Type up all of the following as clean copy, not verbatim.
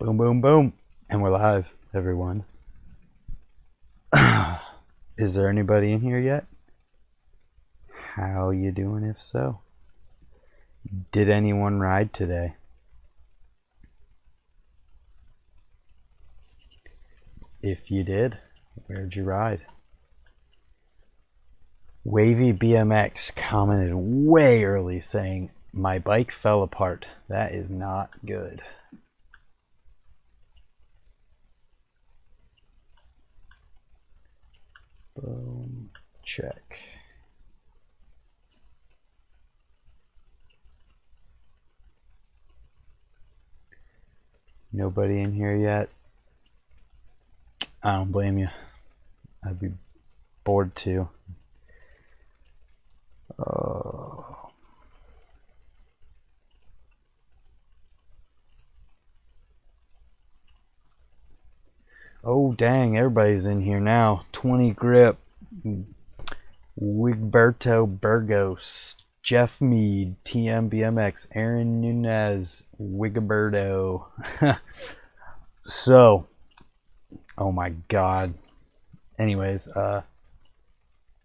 Boom, boom, boom. And we're live, everyone. Is there anybody in here yet? How you doing if so? Did anyone ride today? If you did, where'd you ride? Wavy BMX commented way early saying, my bike fell apart. That is not good. Boom. Check. Nobody in here yet? I don't blame you. I'd be bored too. Oh, dang, everybody's in here now. 20 Grip, Wigberto Burgos, Jeff Mead, TMBMX, Aaron Nunez, Wigiberto. So, oh my god. Anyways,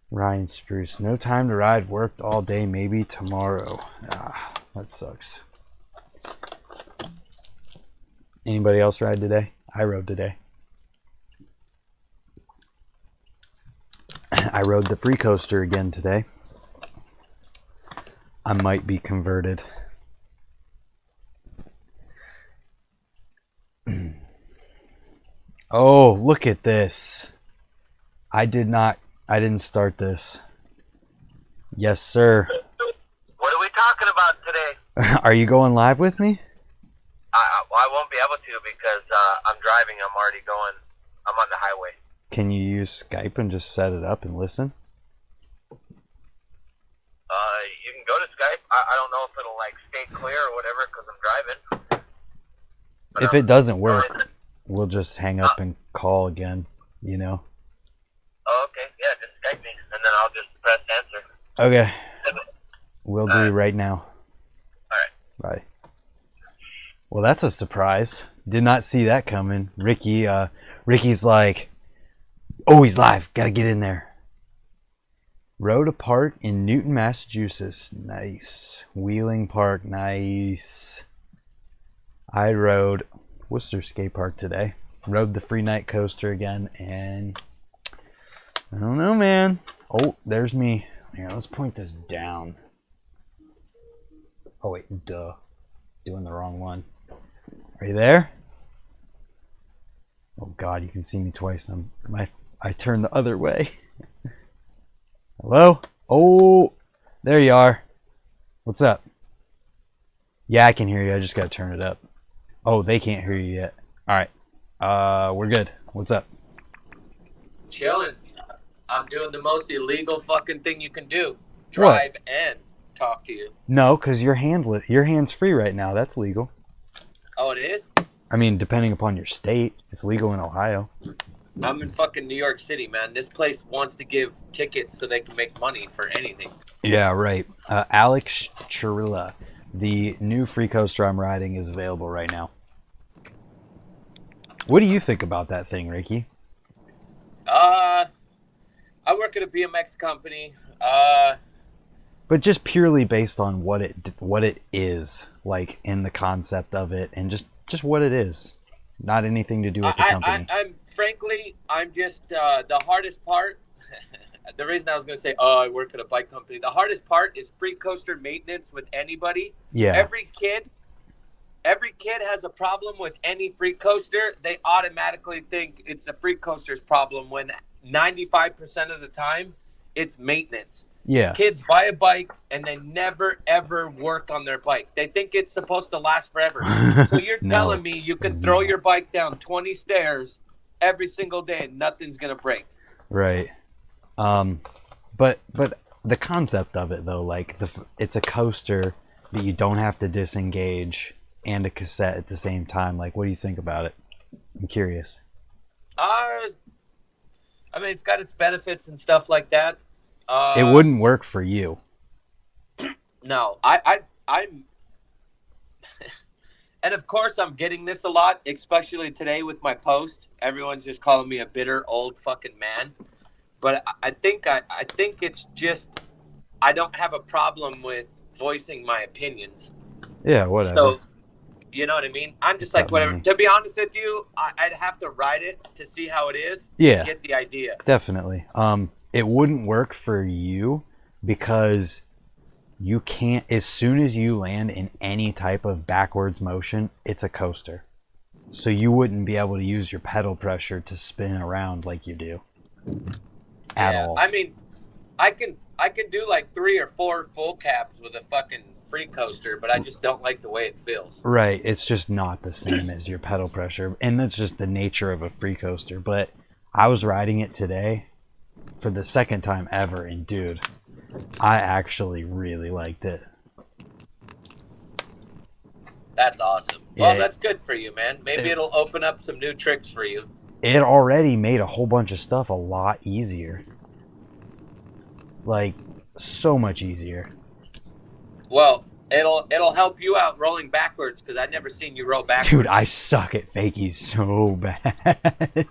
Ryan Spruce, no time to ride, worked all day, maybe tomorrow. That sucks. Anybody else ride today? I rode today. I rode the free coaster again today. I might be converted. Oh, look at this. I didn't start this. Yes, sir. What are we talking about today? Are you going live with me? Well, I won't be able to because I'm driving. I'm on the highway. Can you use Skype and just set it up and listen? You can go to Skype. I don't know if it'll stay clear or whatever because I'm driving. But, if it doesn't work, we'll just hang up and call again, you know? Oh, okay. Yeah, just Skype me, and then I'll just press answer. Okay. We'll do it right now. All right. Bye. Well, that's a surprise. Did not see that coming. Ricky's like, oh, he's live. Got to get in there. Rode a park in Newton, Massachusetts. Nice. Wheeling Park. Nice. I rode Worcester Skate Park today. Rode the free night coaster again, and I don't know, man. Oh, there's me. Here, let's point this down. Oh, wait, duh. Doing the wrong one. Are you there? Oh, God, you can see me twice. I turned the other way. Hello? Oh, there you are. What's up? Yeah, I can hear you. I just got to turn it up. Oh, they can't hear you yet. All right. We're good. What's up? Chilling. I'm doing the most illegal fucking thing you can do. Drive and talk to you. No, because your hand's free right now. That's legal. Oh, it is? I mean, depending upon your state, it's legal in Ohio. I'm in fucking New York City, man. This place wants to give tickets so they can make money for anything. Yeah, right. Alex Chirilla, the new free coaster I'm riding is available right now. What do you think about that thing, Ricky? I work at a BMX company. But just purely based on what it is, like in the concept of it, and just what it is, not anything to do with the company. I'm just the hardest part. The reason I was going to say, I work at a bike company. The hardest part is free coaster maintenance with anybody. Yeah. Every kid has a problem with any free coaster. They automatically think it's a free coaster's problem when 95% of the time it's maintenance. Yeah. Kids buy a bike and they never ever work on their bike. They think it's supposed to last forever. So you're telling me you can throw your bike down 20 stairs every single day and nothing's going to break. Right. But the concept of it though, like it's a coaster that you don't have to disengage and a cassette at the same time. Like, what do you think about it? I'm curious. I mean, it's got its benefits and stuff like that. It wouldn't work for you. No, I'm And of course, I'm getting this a lot, especially today with my post. Everyone's just calling me a bitter old fucking man. But I think it's just I don't have a problem with voicing my opinions. Yeah, whatever. So, you know what I mean? I'm just It's like, up whatever. me. To be honest with you, I'd have to ride it to see how it is. Yeah. To get the idea. Definitely. It wouldn't work for you because you can't, as soon as you land in any type of backwards motion, it's a coaster. So you wouldn't be able to use your pedal pressure to spin around like you do. At all. I mean, I can do like 3 or 4 full cabs with a fucking free coaster, but I just don't like the way it feels. Right. It's just not the same as your pedal pressure. And that's just the nature of a free coaster. But I was riding it today for the second time ever, and dude, I actually really liked it. That's awesome. Well, that's good for you, man. Maybe it'll open up some new tricks for you. It already made a whole bunch of stuff a lot easier. Like, so much easier. Well, it'll help you out rolling backwards because I've never seen you roll backwards. Dude, I suck at fakies so bad.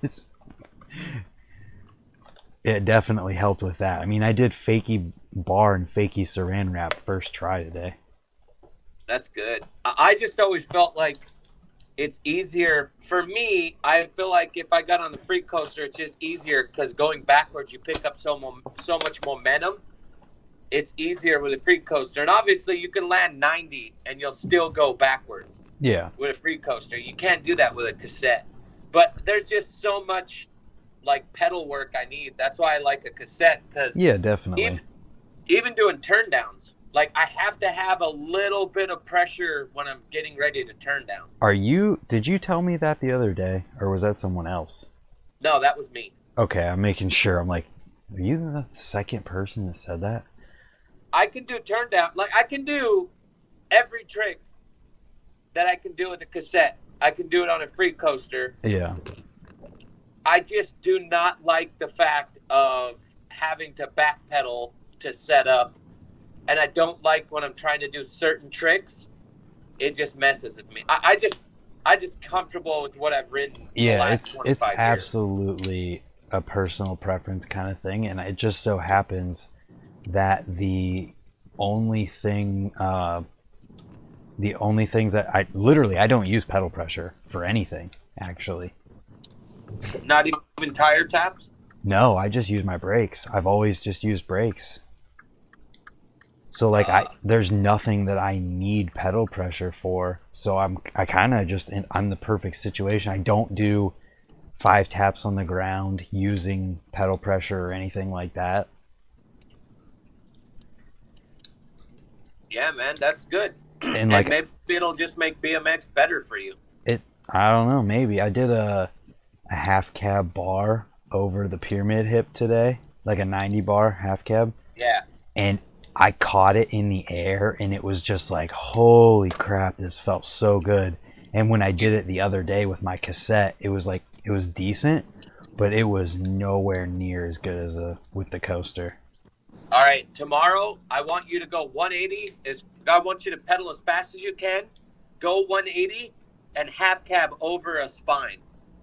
It definitely helped with that. I mean, I did fakie bar and fakie saran wrap first try today. That's good. I just always felt like it's easier for me. I feel like if I got on the free coaster, it's just easier because going backwards, you pick up so much momentum. It's easier with a free coaster, and obviously you can land 90 and you'll still go backwards. Yeah. With a free coaster, you can't do that with a cassette. But there's just so much like pedal work I need. That's why I like a cassette because yeah, definitely. Even doing turn downs. Like, I have to have a little bit of pressure when I'm getting ready to turn down. Did you tell me that the other day, or was that someone else? No, that was me. Okay, I'm making sure. I'm like, are you the second person that said that? I can do turn down. Like, I can do every trick that I can do with a cassette. I can do it on a free coaster. Yeah. I just do not like the fact of having to backpedal to set up. And I don't like when I'm trying to do certain tricks. It just messes with me. I just comfortable with what I've ridden. Yeah, the last it's 25 years. absolutely a personal preference kind of thing, and it just so happens that the only things that I don't use pedal pressure for anything, actually. Not even tire taps? No, I just use my brakes. I've always just used brakes. So like there's nothing that I need pedal pressure for. So I'm the perfect situation. I don't do 5 taps on the ground using pedal pressure or anything like that. Yeah, man, that's good. And like maybe it'll just make BMX better for you. I don't know, maybe. I did a half cab bar over the pyramid hip today, like a 90 bar half cab. Yeah. And I caught it in the air, and it was just like, holy crap, this felt so good. And when I did it the other day with my cassette, it was decent, but it was nowhere near as good as with the coaster. All right, tomorrow I want you to go 180. I want you to pedal as fast as you can, go 180, and half cab over a spine.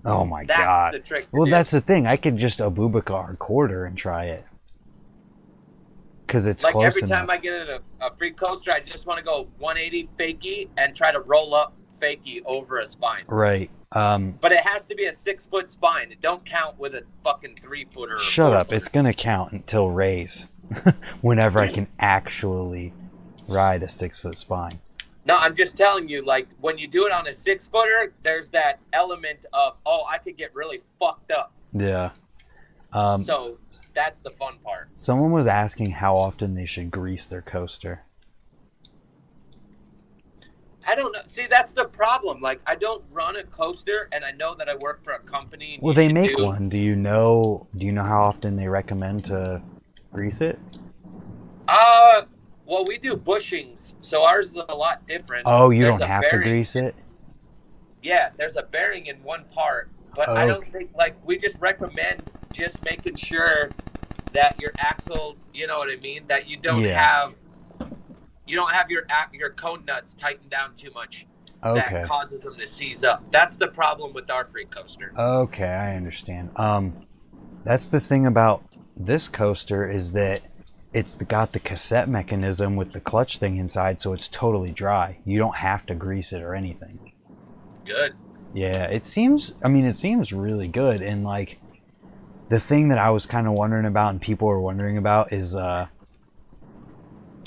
Oh my God. God. That's the trick. Well, that's the thing. I could just Abubakar quarter and try it. Because it's like close every enough. time I get in a free coaster, I just want to go 180 fakie and try to roll up fakie over a spine. Right. But it has to be a 6-foot spine. It don't count with a fucking 3-footer. Shut up. It's going to count until raise. Whenever I can actually ride a 6-foot spine. No, I'm just telling you, like, when you do it on a 6-footer, there's that element of, I could get really fucked up. Yeah. So that's the fun part. Someone was asking how often they should grease their coaster. I don't know. See, that's the problem. Like, I don't run a coaster, and I know that I work for a company. Well, they make one. Do you know how often they recommend to grease it? Well, we do bushings, so ours is a lot different. Oh, you don't have to grease it? Yeah, there's a bearing in one part, but I don't think, like, we just recommend just making sure that your axle, you know what I mean, that you don't have your cone nuts tightened down too much. that Okay. causes them to seize up. That's the problem with our free coaster. Okay, I understand. That's the thing about this coaster is that it's got the cassette mechanism with the clutch thing inside, so it's totally dry. You don't have to grease it or anything. Good. Yeah, it seems really good. And like the thing that I was kind of wondering about and people were wondering about is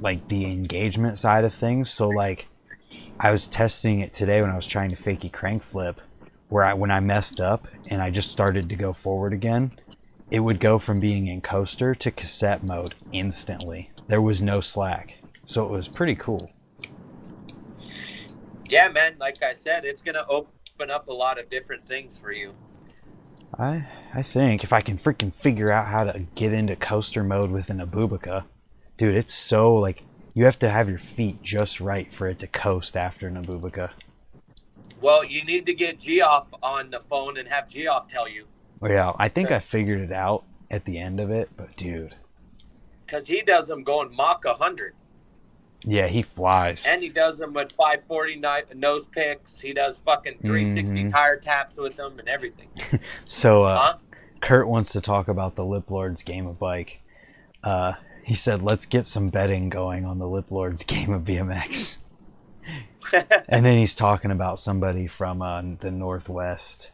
like the engagement side of things. So like I was testing it today when I was trying to fakie crank flip, where when I messed up and I just started to go forward again, it would go from being in coaster to cassette mode instantly. There was no slack. So it was pretty cool. Yeah, man, like I said, it's going to open up a lot of different things for you. I think if I can freaking figure out how to get into coaster mode with an Abubaca, dude, it's so like you have to have your feet just right for it to coast after an Abubaca. Well, you need to get Geoff on the phone and have Geoff tell you. Well, yeah, I think I figured it out at the end of it, but dude. Because he does them going Mach 100. Yeah, he flies. And he does them with 540 nose picks. He does fucking 360 tire taps with them and everything. So, Kurt wants to talk about the Lip Lords game of bike. He said, let's get some betting going on the Lip Lords game of BMX. And then he's talking about somebody from the Northwest.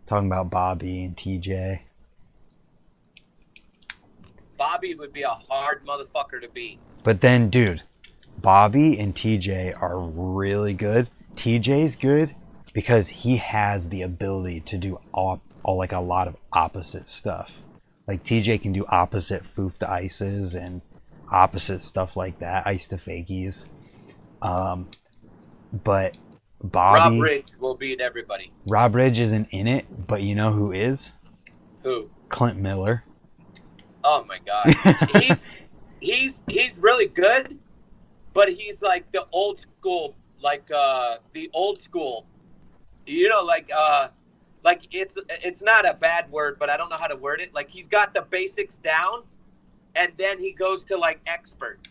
Talking about Bobby and TJ. Bobby would be a hard motherfucker to beat. But then, dude, Bobby and TJ are really good. TJ's good because he has the ability to do all like a lot of opposite stuff. Like TJ can do opposite foof to ices and opposite stuff like that, ice to fakies. But Bobby, Rob Ridge will beat everybody. Rob Ridge isn't in it, but you know who is? Who? Clint Miller. Oh my god, he's really good, but he's like the old school, like the old school. You know, like it's not a bad word, but I don't know how to word it. Like he's got the basics down, and then he goes to like expert.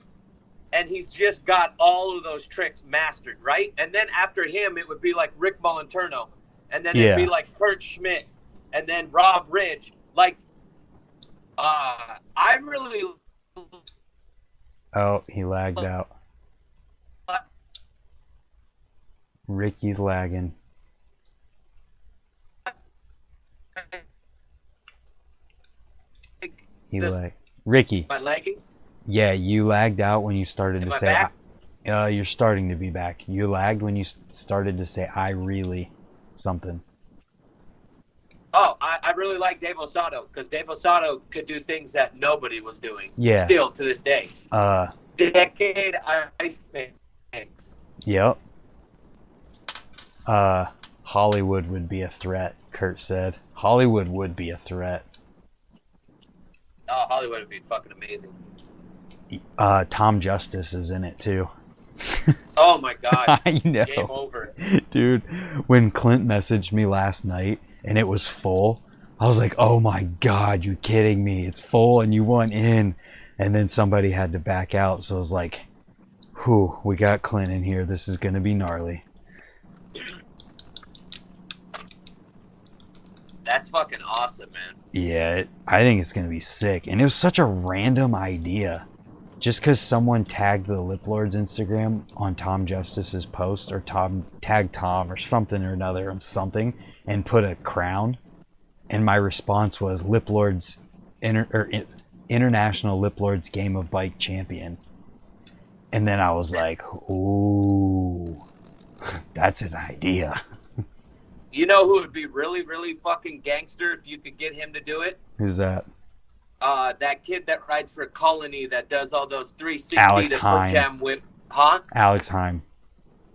And he's just got all of those tricks mastered, right? And then after him, it would be like Rick Molinterno. And then it'd be like Kurt Schmidt. And then Rob Ridge. Like, I really... Oh, he lagged out. Ricky's lagging. He lagged. Ricky. Am I lagging? Yeah, you lagged out when you started to say. Back? You're starting to be back. You lagged when you started to say "I really" something. Oh, I really like Dave Osato because Dave Osato could do things that nobody was doing. Yeah. Still to this day. Decade ice things. Yep. Hollywood would be a threat. Kurt said Hollywood would be a threat. Oh, Hollywood would be fucking amazing. Tom Justice is in it too. Oh my god. I know. Game over. Dude, when Clint messaged me last night and it was full, I was like, oh my god, you kidding me? It's full and you want in. And then somebody had to back out, so I was like, whew, we got Clint in here. This is going to be gnarly. That's fucking awesome, man. Yeah, I think it's going to be sick. And it was such a random idea. Just because someone tagged the Lip Lords Instagram on Tom Justice's post, or tagged Tom or something or another on something, and put a crown. And my response was Lip Lords, International Lip Lords Game of Bike Champion. And then I was like, ooh, that's an idea. You know who would be really, really fucking gangster if you could get him to do it? Who's that? That kid that rides for Colony that does all those 360 Alex to Heim. foot jam whip. Huh? Alex Heim.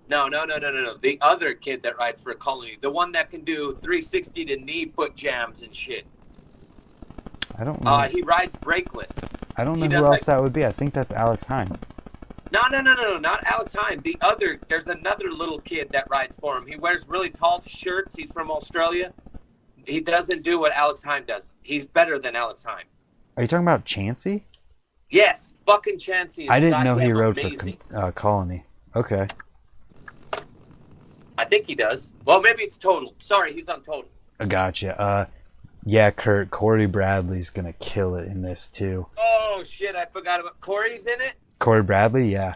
No. The other kid that rides for Colony. The one that can do 360 to knee foot jams and shit. I don't know. He rides brakeless. I don't know who else that would be. I think that's Alex Heim. No, not Alex Heim. There's another little kid that rides for him. He wears really tall shirts. He's from Australia. He doesn't do what Alex Heim does. He's better than Alex Heim. Are you talking about Chansey? Yes, fucking Chansey. I didn't know he rode amazing. for Colony. Okay. I think he does. Well, maybe it's Total. Sorry, he's on Total. I gotcha. Yeah, Kurt, Corey Bradley's gonna kill it in this too. Oh shit, I forgot about Corey's in it. Corey Bradley, yeah.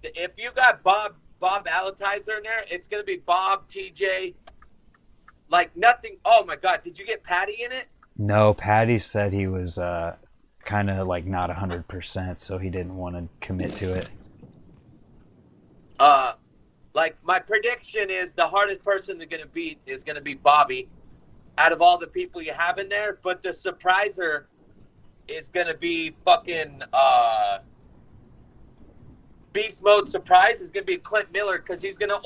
If you got Bob Alatizer in there, it's gonna be Bob, TJ. Like nothing. Oh my God, did you get Patty in it? No, Patty said he was kind of like not 100%, so he didn't want to commit to it. Like my prediction is the hardest person they're gonna beat is gonna be Bobby, out of all the people you have in there. But the surpriser is gonna be fucking Beast Mode surprise is gonna be Clint Miller because he's gonna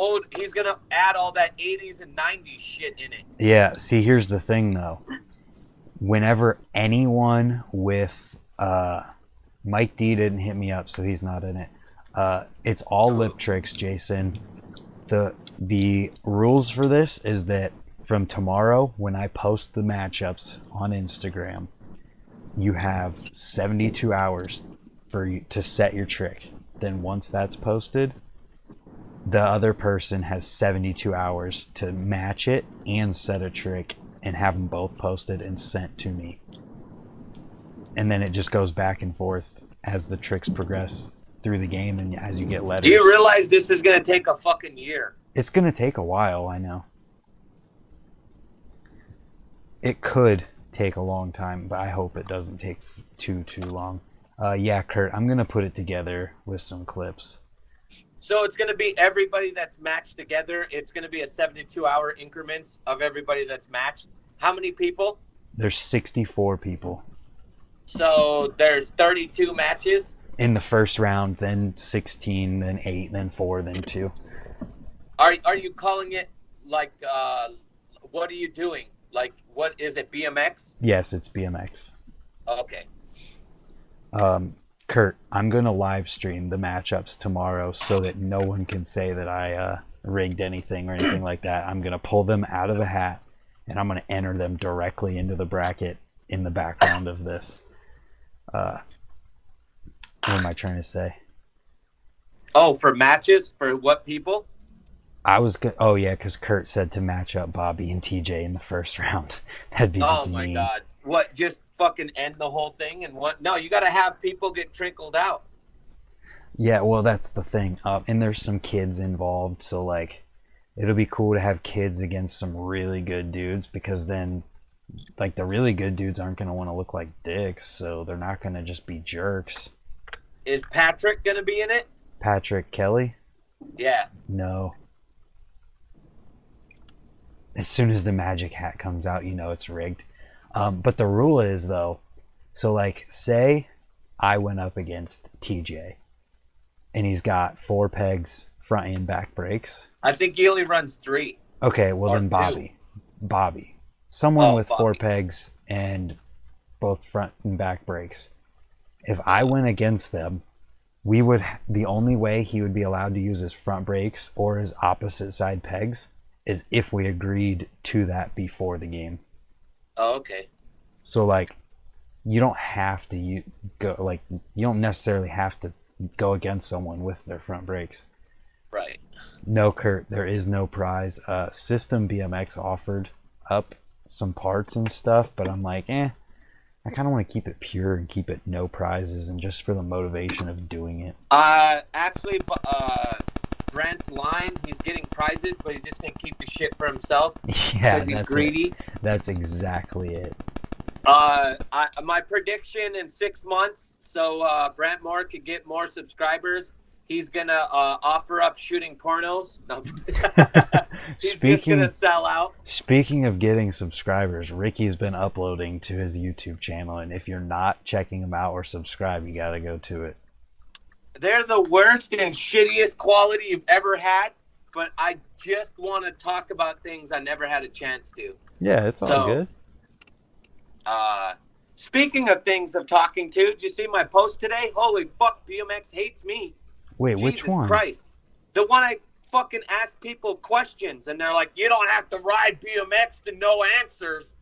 add all that 80s and 90s shit in it. Yeah, see, here's the thing though. Whenever anyone with Mike D didn't hit me up, so he's not in it. It's all lip tricks, Jason. The rules for this is that from tomorrow, when I post the matchups on Instagram, you have 72 hours for you to set your trick. Then once that's posted, the other person has 72 hours to match it and set a trick and have them both posted and sent to me. And then it just goes back and forth as the tricks progress through the game and as you get letters. Do you realize this is going to take a fucking year? It's going to take a while, I know. It could take a long time, but I hope it doesn't take too long. Yeah, Kurt, I'm going to put it together with some clips. So it's going to be everybody that's matched together. It's going to be a 72-hour increments of everybody that's matched. How many people? There's 64 people. So there's 32 matches? In the first round, then 16, then 8, then 4, then 2. Are you calling it like, what are you doing? Like, what is it, BMX? Yes, it's BMX. Okay. Kurt, I'm going to live stream the matchups tomorrow so that no one can say that I rigged anything or anything like that. I'm going to pull them out of a hat and I'm going to enter them directly into the bracket in the background of this. What am I trying to say? Oh, for matches? For what people? Oh yeah, because Kurt said to match up Bobby and TJ in the first round. That'd be just mean. Oh my God. What, just fucking end the whole thing and what? No, you got to have people get trickled out. Yeah, well, that's the thing. And there's some kids involved, so like, it'll be cool to have kids against some really good dudes because then, like, the really good dudes aren't going to want to look like dicks, so they're not going to just be jerks. Is Patrick going to be in it? Patrick Kelly? Yeah. No. As soon as the magic hat comes out, you know it's rigged. But the rule is, though, so like, say I went up against TJ and he's got 4 pegs, front and back brakes. I think he only runs 3. Okay, well then Bobby. Someone with Bobby. 4 pegs and both front and back brakes. If I went against them, the only way he would be allowed to use his front brakes or his opposite side pegs is if we agreed to that before the game. Oh, okay. So like, you don't have to you don't necessarily have to go against someone with their front brakes. Right. No, Kurt, there is no prize. System BMX offered up some parts and stuff, but I'm like, I kind of want to keep it pure and keep it no prizes and just for the motivation of doing it. Actually, Brent's line, he's getting prizes, but he's just going to keep the shit for himself. Yeah, he's greedy. That's exactly it. My prediction in 6 months, so Brent Moore could get more subscribers, he's going to offer up shooting pornos. No. He's just going to sell out. Speaking of getting subscribers, Ricky's been uploading to his YouTube channel, and if you're not checking him out or subscribe, you got to go to it. They're the worst and shittiest quality you've ever had, but I just want to talk about things I never had a chance to. Yeah, it's all good. Speaking of things of talking to, did you see my post today? Holy fuck, BMX hates me. Wait, which one? Jesus Christ. The one I fucking ask people questions, and they're like, you don't have to ride BMX to know answers.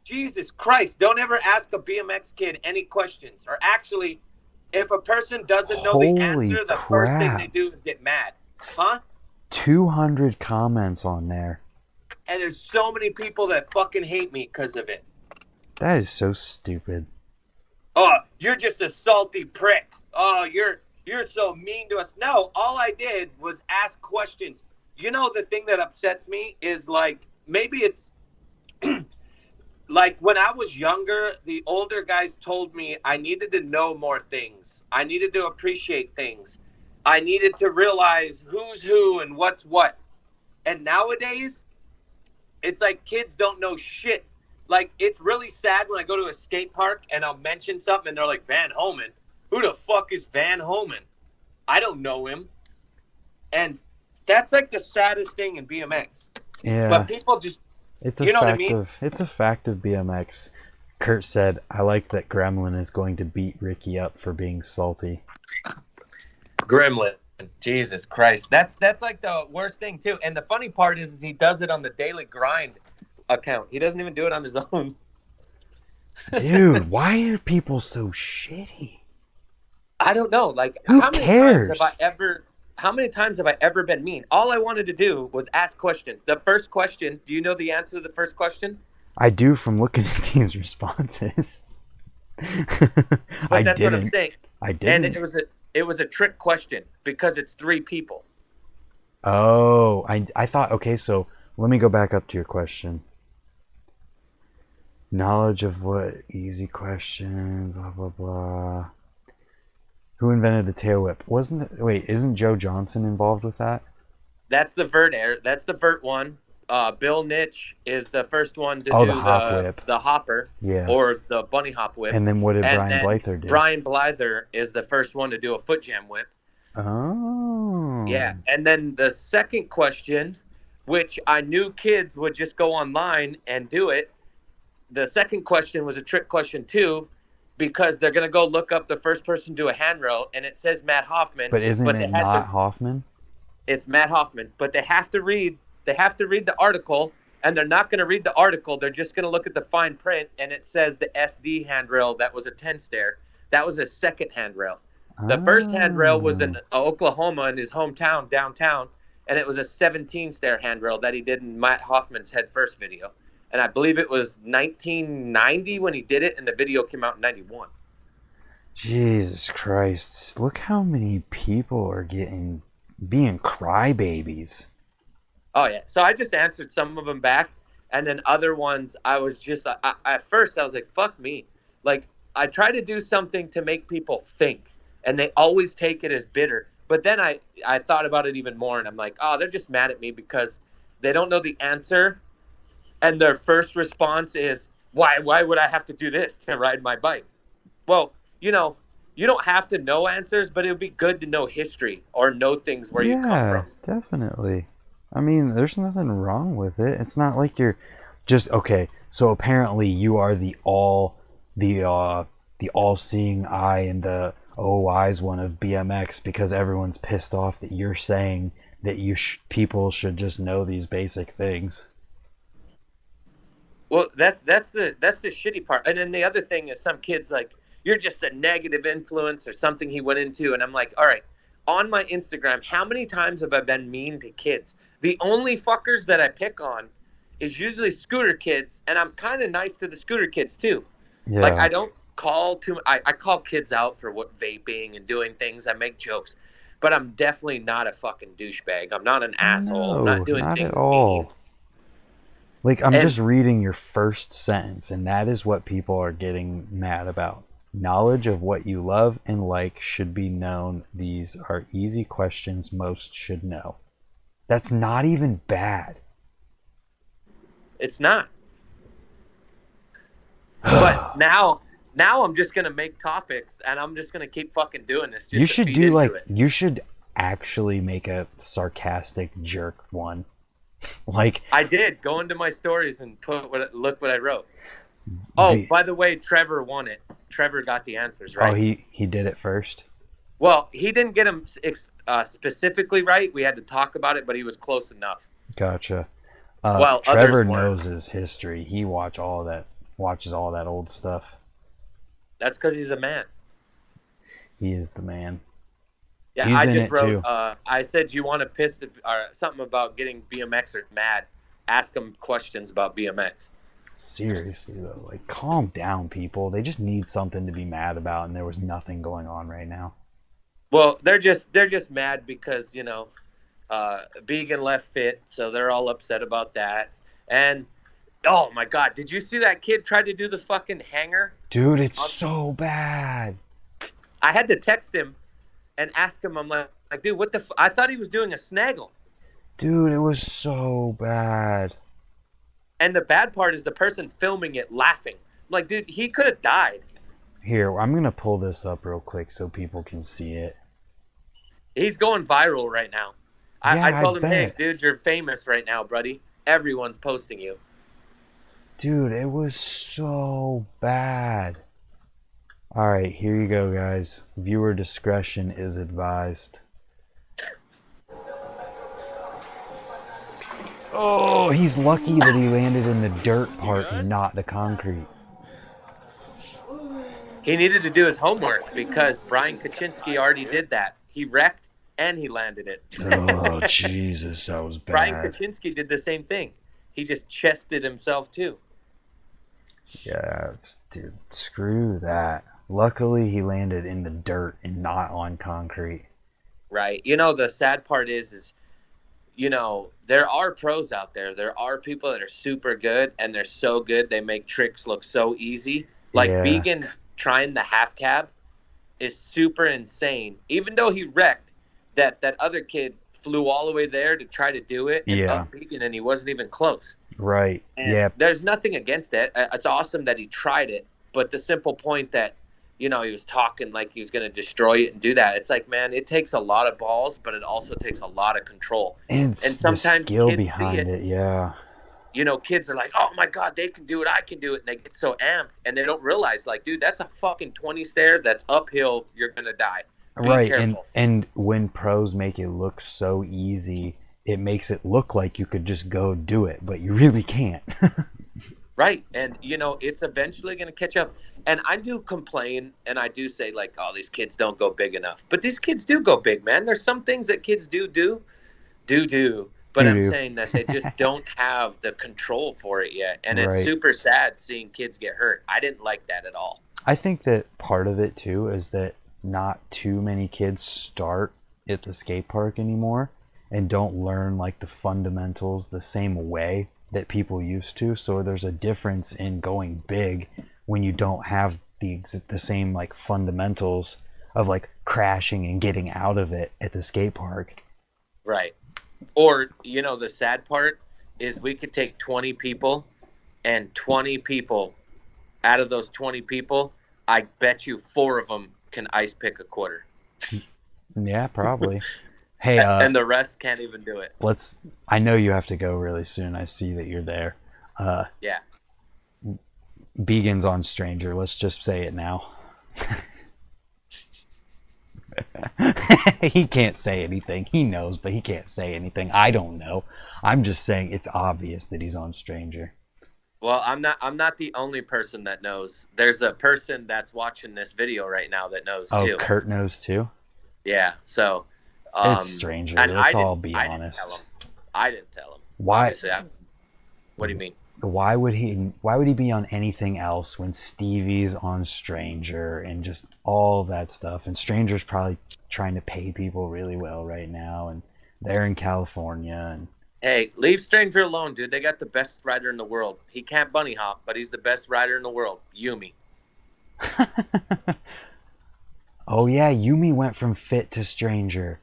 Jesus Christ, don't ever ask a BMX kid any questions. Or actually, if a person doesn't know the answer, the first thing they do is get mad. Huh? 200 comments on there. And there's so many people that fucking hate me because of it. That is so stupid. Oh, you're just a salty prick. Oh, you're so mean to us. No, all I did was ask questions. You know, the thing that upsets me is like, maybe it's like when I was younger, the older guys told me I needed to know more things. I needed to appreciate things. I needed to realize who's who and what's what. And nowadays, it's like kids don't know shit. Like, it's really sad when I go to a skate park and I'll mention something and they're like, Van Homan? Who the fuck is Van Homan? I don't know him. And that's like the saddest thing in BMX. Yeah. But people just, It's you know what I mean? It's a fact of BMX. Kurt said, I like that Gremlin is going to beat Ricky up for being salty. Gremlin. Jesus Christ. That's like the worst thing too. And the funny part is he does it on the Daily Grind account. He doesn't even do it on his own. Dude, why are people so shitty? I don't know. Like, Who how many cares? how many times have I ever been mean? All I wanted to do was ask questions. The first question, do you know the answer to the first question? I do from looking at these responses. But that's what I'm saying. I didn't. And it was a trick question because it's 3 people. Oh, I thought, okay, so let me go back up to your question. Knowledge of what? Easy question, blah, blah, blah. Who invented the tail whip? Isn't Joe Johnson involved with that? That's the vert air. That's the vert one. Bill Nitch is the first one to do the hop whip. The hopper, Yeah. or the bunny hop whip. And then what did Brian Blyther do? Brian Blyther is the first one to do a foot jam whip. Oh. Yeah, and then the second question, which I knew kids would just go online and do it. The second question was a trick question too, because they're gonna go look up the first person to do a handrail, and it says Matt Hoffman. But isn't it not Hoffman? It's Matt Hoffman, but they have to read the article, and they're not going to read the article. They're just going to look at the fine print, and it says the SD handrail that was a 10 stair. That was a second handrail. The first handrail was in Oklahoma, in his hometown, downtown, and it was a 17 stair handrail that he did in Matt Hoffman's head first video. And I believe it was 1990 when he did it, and the video came out in 91. Jesus Christ. Look how many people are being crybabies. Oh, yeah. So I just answered some of them back, and then other ones I was just, at first I was like, fuck me. Like, I try to do something to make people think, and they always take it as bitter. But then I thought about it even more, and I'm like, oh, they're just mad at me because they don't know the answer, and their first response is, why would I have to do this to ride my bike? Well, you know, you don't have to know answers, but it would be good to know history or know things where you come from. Yeah, definitely. I mean, there's nothing wrong with it. It's not like you're just okay. So apparently, you are the all-seeing eye and the wise one of BMX because everyone's pissed off that you're saying that people should just know these basic things. Well, that's the shitty part. And then the other thing is some kids like, you're just a negative influence or something he went into, and I'm like, all right, on my Instagram, how many times have I been mean to kids? The only fuckers that I pick on is usually scooter kids, and I'm kind of nice to the scooter kids too. Yeah. Like, I don't call I call kids out for what vaping and doing things. I make jokes, but I'm definitely not a fucking douchebag. I'm not an asshole. I'm not doing things at all. Mean. Like, I'm just reading your first sentence, and that is what people are getting mad about. Knowledge of what you love and like should be known. These are easy questions most should know. That's not even bad. It's not. But now I'm just going to make topics, and I'm just going to keep fucking doing this. Just you should actually make a sarcastic jerk one. Like, I did go into my stories and look what I wrote. Oh, by the way, Trevor won it. Trevor got the answers right. Oh, he did it first? Well, he didn't get them specifically right. We had to talk about it, but he was close enough. Gotcha. Well, Trevor knows his history. He watches all that old stuff. That's because he's a man. He is the man. Yeah, He's I in just it wrote. too. I said you want to piss or something about getting BMXers mad. Ask them questions about BMX. Seriously though, like calm down, people. They just need something to be mad about, and there was nothing going on right now. Well, they're just mad because Vegan left fit, so they're all upset about that. And oh my God, did you see that kid try to do the fucking hanger? Dude, it's so bad. I had to text him and ask him. I'm like, dude, what the? I thought he was doing a snaggle. Dude, it was so bad. And the bad part is the person filming it laughing. I'm like, dude, he could have died. Here, I'm gonna pull this up real quick so people can see it. He's going viral right now. I Yeah, I told him, hey, bet. dude, you're famous right now, buddy. Everyone's posting you. Dude, it was so bad. Alright, here you go, guys. Viewer discretion is advised. Oh, he's lucky that he landed in the dirt part and not the concrete. He needed to do his homework because Brian Kaczynski already did that. He wrecked and he landed it. Oh, Jesus, that was Brian bad. Kaczynski did the same thing. He just chested himself too. Yeah, dude, screw that. Luckily, he landed in the dirt and not on concrete. Right. You know, the sad part is there are pros out there. There are people that are super good, and they're so good they make tricks look so easy. Like Yeah. Vegan trying the half cab is super insane. Even though he wrecked, that other kid flew all the way there to try to do it, and Yeah. up Vegan, and he wasn't even close. Right. And Yeah. there's nothing against it. It's awesome that he tried it, but the simple point that he was talking like he was going to destroy it and do that. It's like, man, it takes a lot of balls, but it also takes a lot of control. And the sometimes skill kids see behind it, yeah. Kids are like, oh my God, they can do it, I can do it. And they get so amped and they don't realize, like, dude, that's a fucking 20 stair that's uphill. You're going to die. Be Right. careful. And when pros make it look so easy, it makes it look like you could just go do it, but you really can't. Right. And, it's eventually going to catch up. And I do complain and I do say, like, oh, these kids don't go big enough. But these kids do go big, man. There's some things that kids do. But I'm saying that they just don't have the control for it yet. And it's super sad seeing kids get hurt. I didn't like that at all. I think that part of it, too, is that not too many kids start at the skate park anymore and don't learn, like, the fundamentals the same way that people used to. So there's a difference in going big when you don't have the same, like, fundamentals of, like, crashing and getting out of it at the skate park. Right. Or, the sad part is we could take 20 people, and 20 people, out of those 20 people, I bet you 4 of them can ice pick a quarter. Yeah, probably. Hey, and the rest can't even do it. I know you have to go really soon. I see that you're there. Yeah. Began's on Stranger. Let's just say it now. He can't say anything. He knows, but he can't say anything. I don't know. I'm just saying it's obvious that he's on Stranger. Well, I'm not the only person that knows. There's a person that's watching this video right now that knows too. Oh, Kurt knows too? Yeah. So it's Stranger. Let's all be honest. I didn't tell him. Why? What do you mean? Why would he be on anything else when Stevie's on Stranger and just all that stuff? And Stranger's probably trying to pay people really well right now, and they're in California. And hey, leave Stranger alone, dude. They got the best rider in the world. He can't bunny hop, but he's the best rider in the world. Yumi. Oh yeah, Yumi went from fit to Stranger.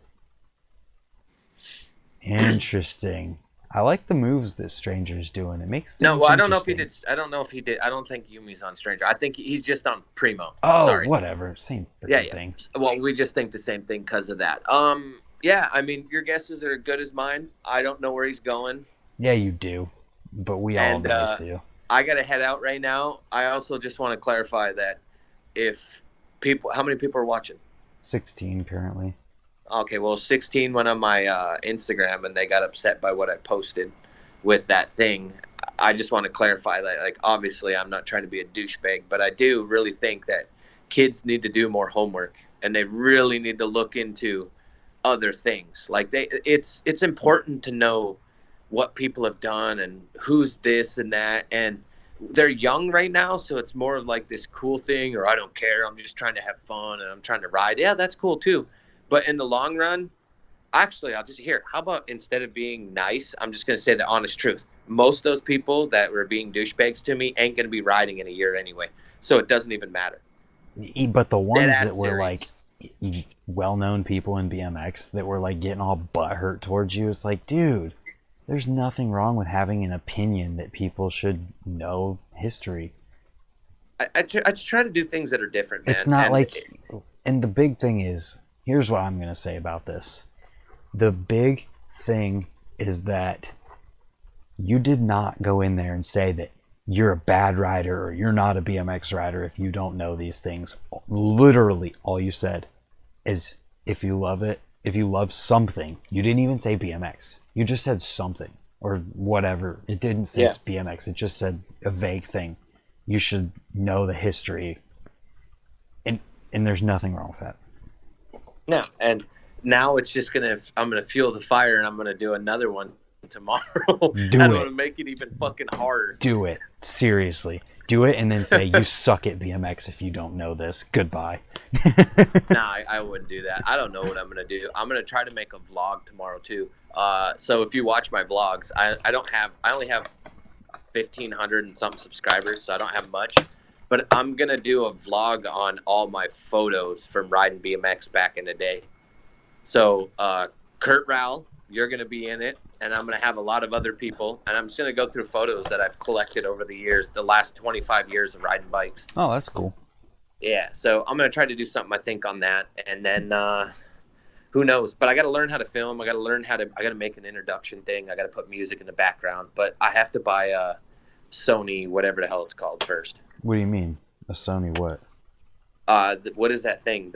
Interesting. I like the moves that Stranger's doing. It makes things I don't know if he did. I don't know if he did. I don't think Yumi's on Stranger. I think he's just on Primo. Oh, sorry. Whatever. Same thing. Well, we just think the same thing because of that. Yeah, I mean, your guesses are as good as mine. I don't know where he's going. Yeah, you do. But we all know too. I got to head out right now. I also just want to clarify that how many people are watching? 16 currently. Okay, well, 16 went on my Instagram, and they got upset by what I posted with that thing. I just want to clarify that, like, obviously I'm not trying to be a douchebag, but I do really think that kids need to do more homework, and they really need to look into other things. Like it's important to know what people have done and who's this and that. And they're young right now, so it's more of like this cool thing, or I don't care, I'm just trying to have fun and I'm trying to ride. Yeah, that's cool too. But in the long run, actually, I'll just hear. How about instead of being nice, I'm just going to say the honest truth. Most of those people that were being douchebags to me ain't going to be riding in a year anyway, so it doesn't even matter. But the Dead ones that ass were serious. like well-known people in BMX that were like getting all butthurt towards you, it's like, dude, there's nothing wrong with having an opinion that people should know history. I just try to do things that are different, It's man. not And like, and the big thing is, here's what I'm going to say about this. The big thing is that you did not go in there and say that you're a bad rider or you're not a BMX rider if you don't know these things. Literally, all you said is if you love it, if you love something. You didn't even say BMX. You just said something or whatever. It didn't say yeah, BMX. It just said a vague thing. You should know the history, and there's nothing wrong with that. no. And now it's just I'm gonna fuel the fire, and I'm gonna do another one tomorrow. I Do don't want it. to make it even fucking harder. Do it. Seriously. Do it and then say, you suck at BMX if you don't know this. Goodbye. Nah, I wouldn't do that. I don't know what I'm gonna do. I'm gonna try to make a vlog tomorrow too. So if you watch my vlogs, I only have 1,500 and some subscribers, so I don't have much. But I'm gonna do a vlog on all my photos from riding BMX back in the day. So Kurt Rowell, you're gonna be in it, and I'm gonna have a lot of other people, and I'm just gonna go through photos that I've collected over the years, the last 25 years of riding bikes. Oh, that's cool. Yeah, so I'm gonna try to do something I think on that, and then who knows? But I got to learn how to film. I got to learn how to. I got to make an introduction thing. I got to put music in the background. But I have to buy a Sony, whatever the hell it's called, first. What do you mean? A Sony what? What is that thing?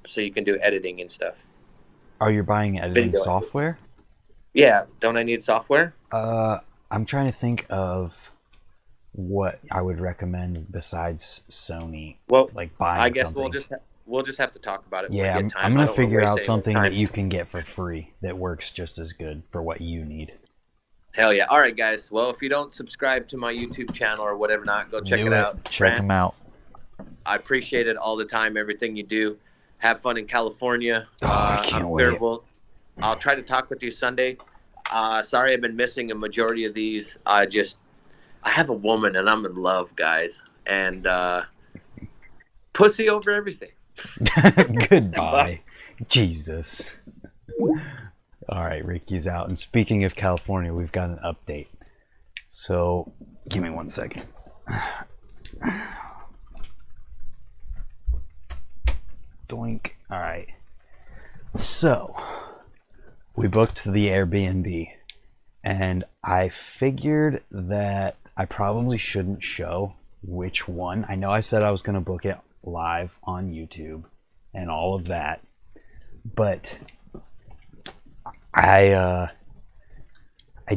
So you can do editing and stuff. Are you buying editing Video. software? Yeah, don't I need software? I'm trying to think of what I would recommend besides Sony. Well, Like buying I guess something. we'll just have to talk about it when Yeah, we I'm, get time. I'm I gonna don't wanna figure waste out anyone's something time. that you can get for free that works just as good for what you need. Hell yeah! All right, guys. Well, if you don't subscribe to my YouTube channel or whatever, not go check Do it it. out. Check Grant, them out. I appreciate it all the time. Everything you do. Have fun in California. Oh, I can't wait. I'll try to talk with you Sunday. Sorry, I've been missing a majority of these. I have a woman and I'm in love, guys, and pussy over everything. Goodbye. Jesus. All right, Ricky's out. And speaking of California, we've got an update. So, give me 1 second. Doink. All right. So, we booked the Airbnb, and I figured that I probably shouldn't show which one. I know I said I was going to book it live on YouTube and all of that, but I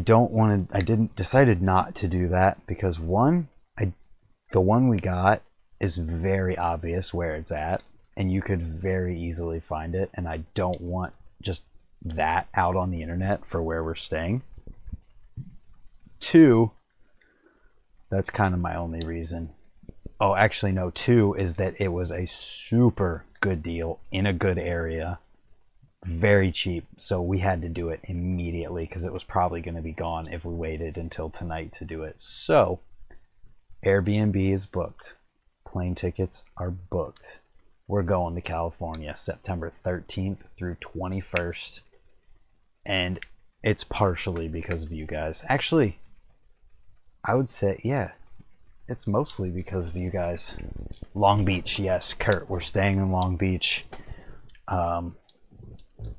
don't want to. I didn't decided not to do that because the one we got is very obvious where it's at, and you could very easily find it, and I don't want just that out on the internet for where we're staying. 2, that's kind of my only reason. Oh, actually, no. 2 is that it was a super good deal in a good area, very cheap. So we had to do it immediately because it was probably going to be gone if we waited until tonight to do it. So Airbnb is booked. Plane tickets are booked. We're going to California September 13th through 21st. And it's partially because of you guys. Actually, I would say, yeah, it's mostly because of you guys. Long Beach, yes, Kurt, we're staying in Long Beach.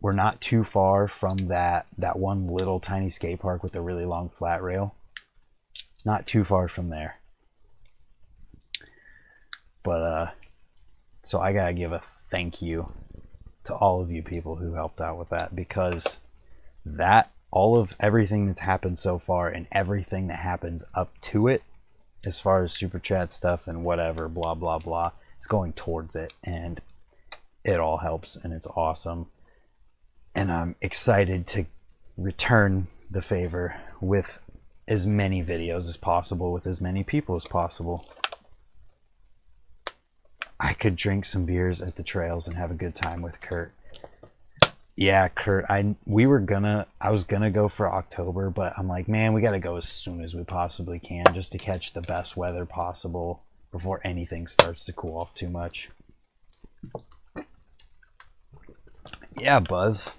We're not too far from that one little tiny skate park with a really long flat rail. Not too far from there. But, so I gotta give a thank you to all of you people who helped out with that, because that, all of everything that's happened so far and everything that happens up to it, as far as super chat stuff and whatever, blah, blah, blah, is going towards it. And it all helps and it's awesome. And I'm excited to return the favor with as many videos as possible, with as many people as possible. I could drink some beers at the trails and have a good time with Kurt. Yeah, Kurt, I was gonna go for October, but I'm like, man, we gotta go as soon as we possibly can just to catch the best weather possible before anything starts to cool off too much. Yeah, Buzz.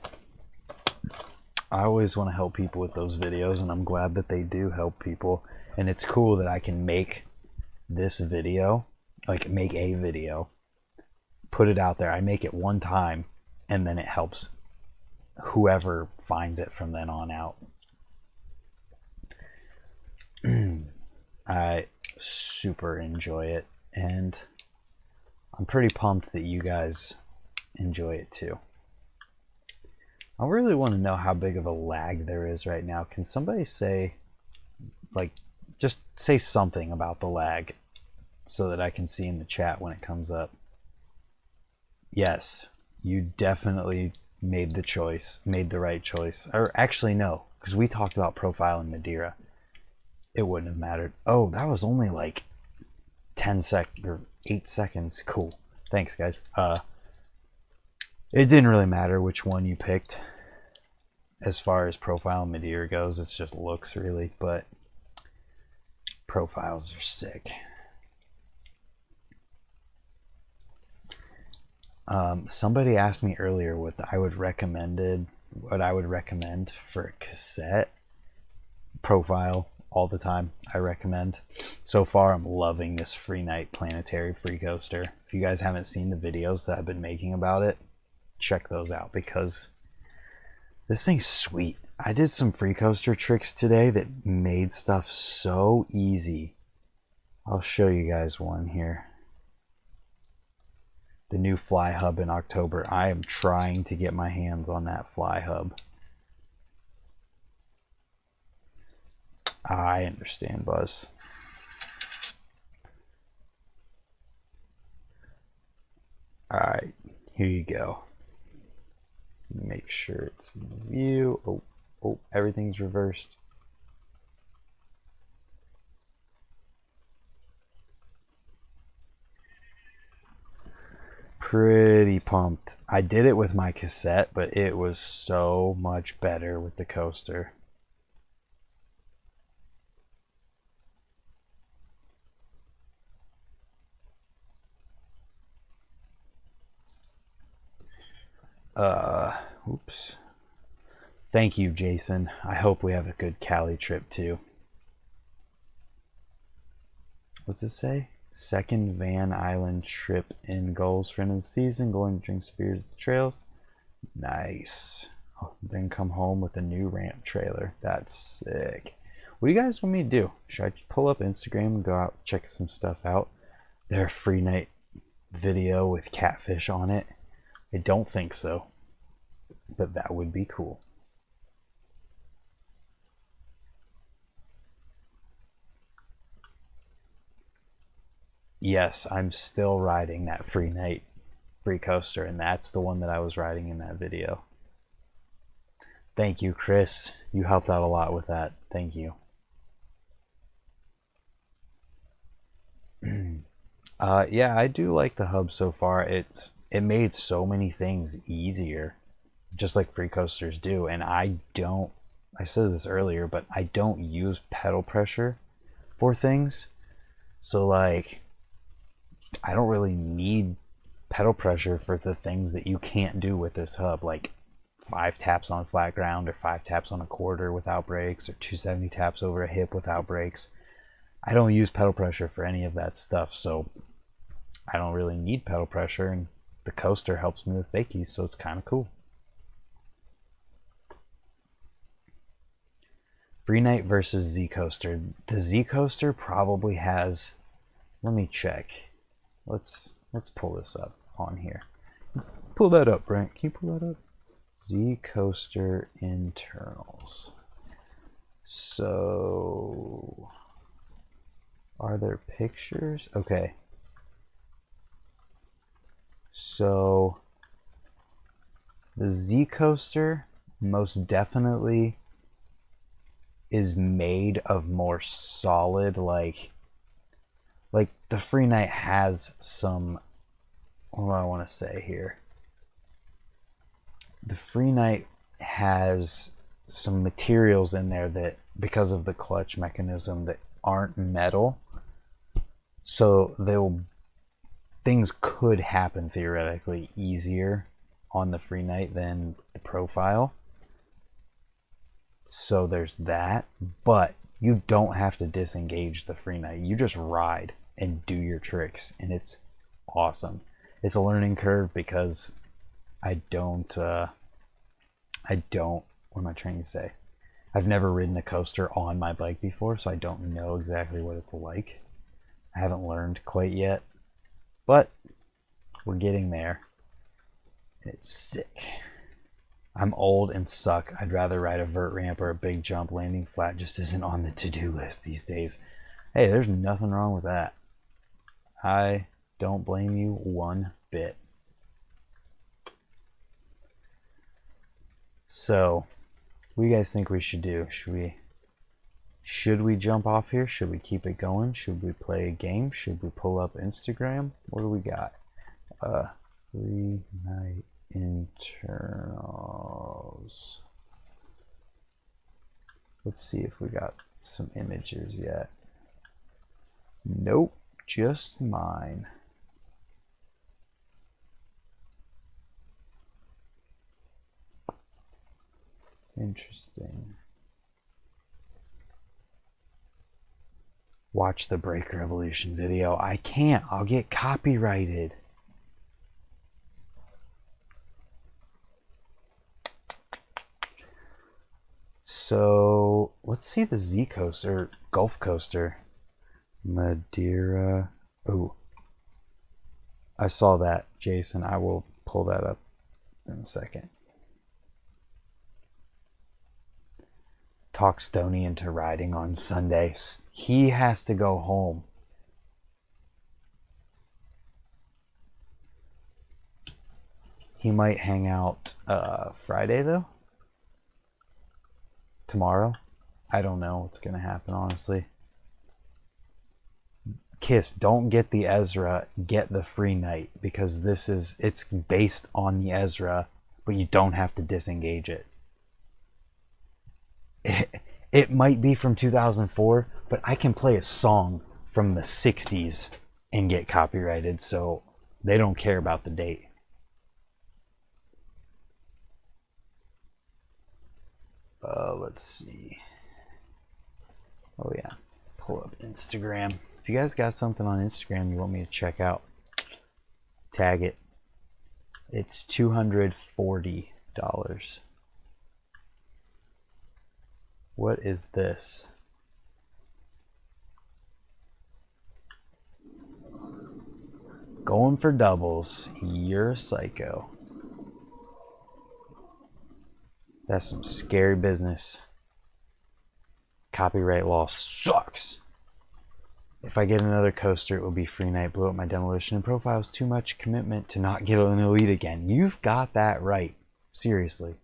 I always want to help people with those videos, and I'm glad that they do help people. And it's cool that I can make this video, like make a video, put it out there. I make it one time, and then it helps whoever finds it from then on out. I super enjoy it, and I'm pretty pumped that you guys enjoy it too. I really want to know how big of a lag there is right now. Can somebody say, like, just say something about the lag so that I can see in the chat when it comes up? Yes, you definitely made the right choice. Or actually, no, because we talked about profiling Madeira. It wouldn't have mattered. Oh, that was only like 8 seconds. Cool. Thanks, guys. It didn't really matter which one you picked as far as profile Madeira goes. It's just looks, really, but profiles are sick. Somebody asked me earlier what I would recommend for a cassette profile all the time. I recommend. So far, I'm loving this Free Night Planetary Free Coaster. If you guys haven't seen the videos that I've been making about it, check those out because this thing's sweet. I did some free coaster tricks today that made stuff so easy. I'll show you guys one here. The new fly hub in October. I am trying to get my hands on that fly hub. I understand, Buzz. Alright, here you go. Make sure it's in view. Oh, everything's reversed. Pretty pumped. I did it with my cassette, but it was so much better with the coaster. Oops. Thank you, Jason. I hope we have a good Cali trip too. What's it say? Second Van Island trip in goals for end of the season. Going to drink some beers at the trails. Nice. Oh, then come home with a new ramp trailer. That's sick. What do you guys want me to do? Should I pull up Instagram and go out and check some stuff out? Their free night video with catfish on it. I don't think so, but that would be cool. Yes, I'm still riding that free night free coaster, and that's the one that I was riding in that video. Thank you, Chris. You helped out a lot with that. Thank you. Yeah, I do like the hub so far. It made so many things easier, just like free coasters do. And I said this earlier, but I don't use pedal pressure for things. So like, I don't really need pedal pressure for the things that you can't do with this hub, like 5 taps on flat ground or 5 taps on a quarter without brakes or 270 taps over a hip without brakes. I don't use pedal pressure for any of that stuff, so I don't really need pedal pressure, and the coaster helps me with fakies, so it's kind of cool. Free Night versus Z Coaster. The Z Coaster probably has, let me check. Let's pull this up on here. Pull that up, Brent. Can you pull that up? Z Coaster internals. So, are there pictures? Okay. So, The Z Coaster most definitely is made of more solid, like the Free Night has some, what do I want to say here? The Free Night has some materials in there that, because of the clutch mechanism, that aren't metal. So things could happen theoretically easier on the Free Night than the Profile. So there's that, but you don't have to disengage the Free Night. You just ride and do your tricks, and it's awesome. It's a learning curve because I don't, what am I trying to say? I've never ridden a coaster on my bike before, so I don't know exactly what it's like. I haven't learned quite yet, but we're getting there. It's sick. I'm old and suck. I'd rather ride a vert ramp or a big jump. Landing flat just isn't on the to-do list these days. Hey, there's nothing wrong with that. I don't blame you one bit. So, what do you guys think we should do? Should we jump off here? Should we keep it going? Should we play a game? Should we pull up Instagram? What do we got? Free Night internals. Let's see if we got some images yet. Nope, just mine. Interesting. Watch the Breaker Evolution video. I can't. I'll get copyrighted. So let's see the Z Coaster, Gulf Coaster, Madeira. Oh, I saw that, Jason. I will pull that up in a second. Talk Stoney into riding on Sunday. He has to go home. He might hang out Friday though. Tomorrow. I don't know what's gonna happen, honestly. Kiss, don't get the Ezra, get the Free Night, because it's based on the Ezra, but you don't have to disengage it. It might be from 2004, but I can play a song from the 60s and get copyrighted, so they don't care about the date. Let's see. Oh yeah, pull up Instagram. If you guys got something on Instagram you want me to check out, tag it. It's $240. What is this? Going for doubles. You're a psycho. That's some scary business. Copyright law sucks. If I get another coaster, it will be Free Night. Blew up my demolition and profile is too much commitment to not get an elite again. You've got that right. Seriously.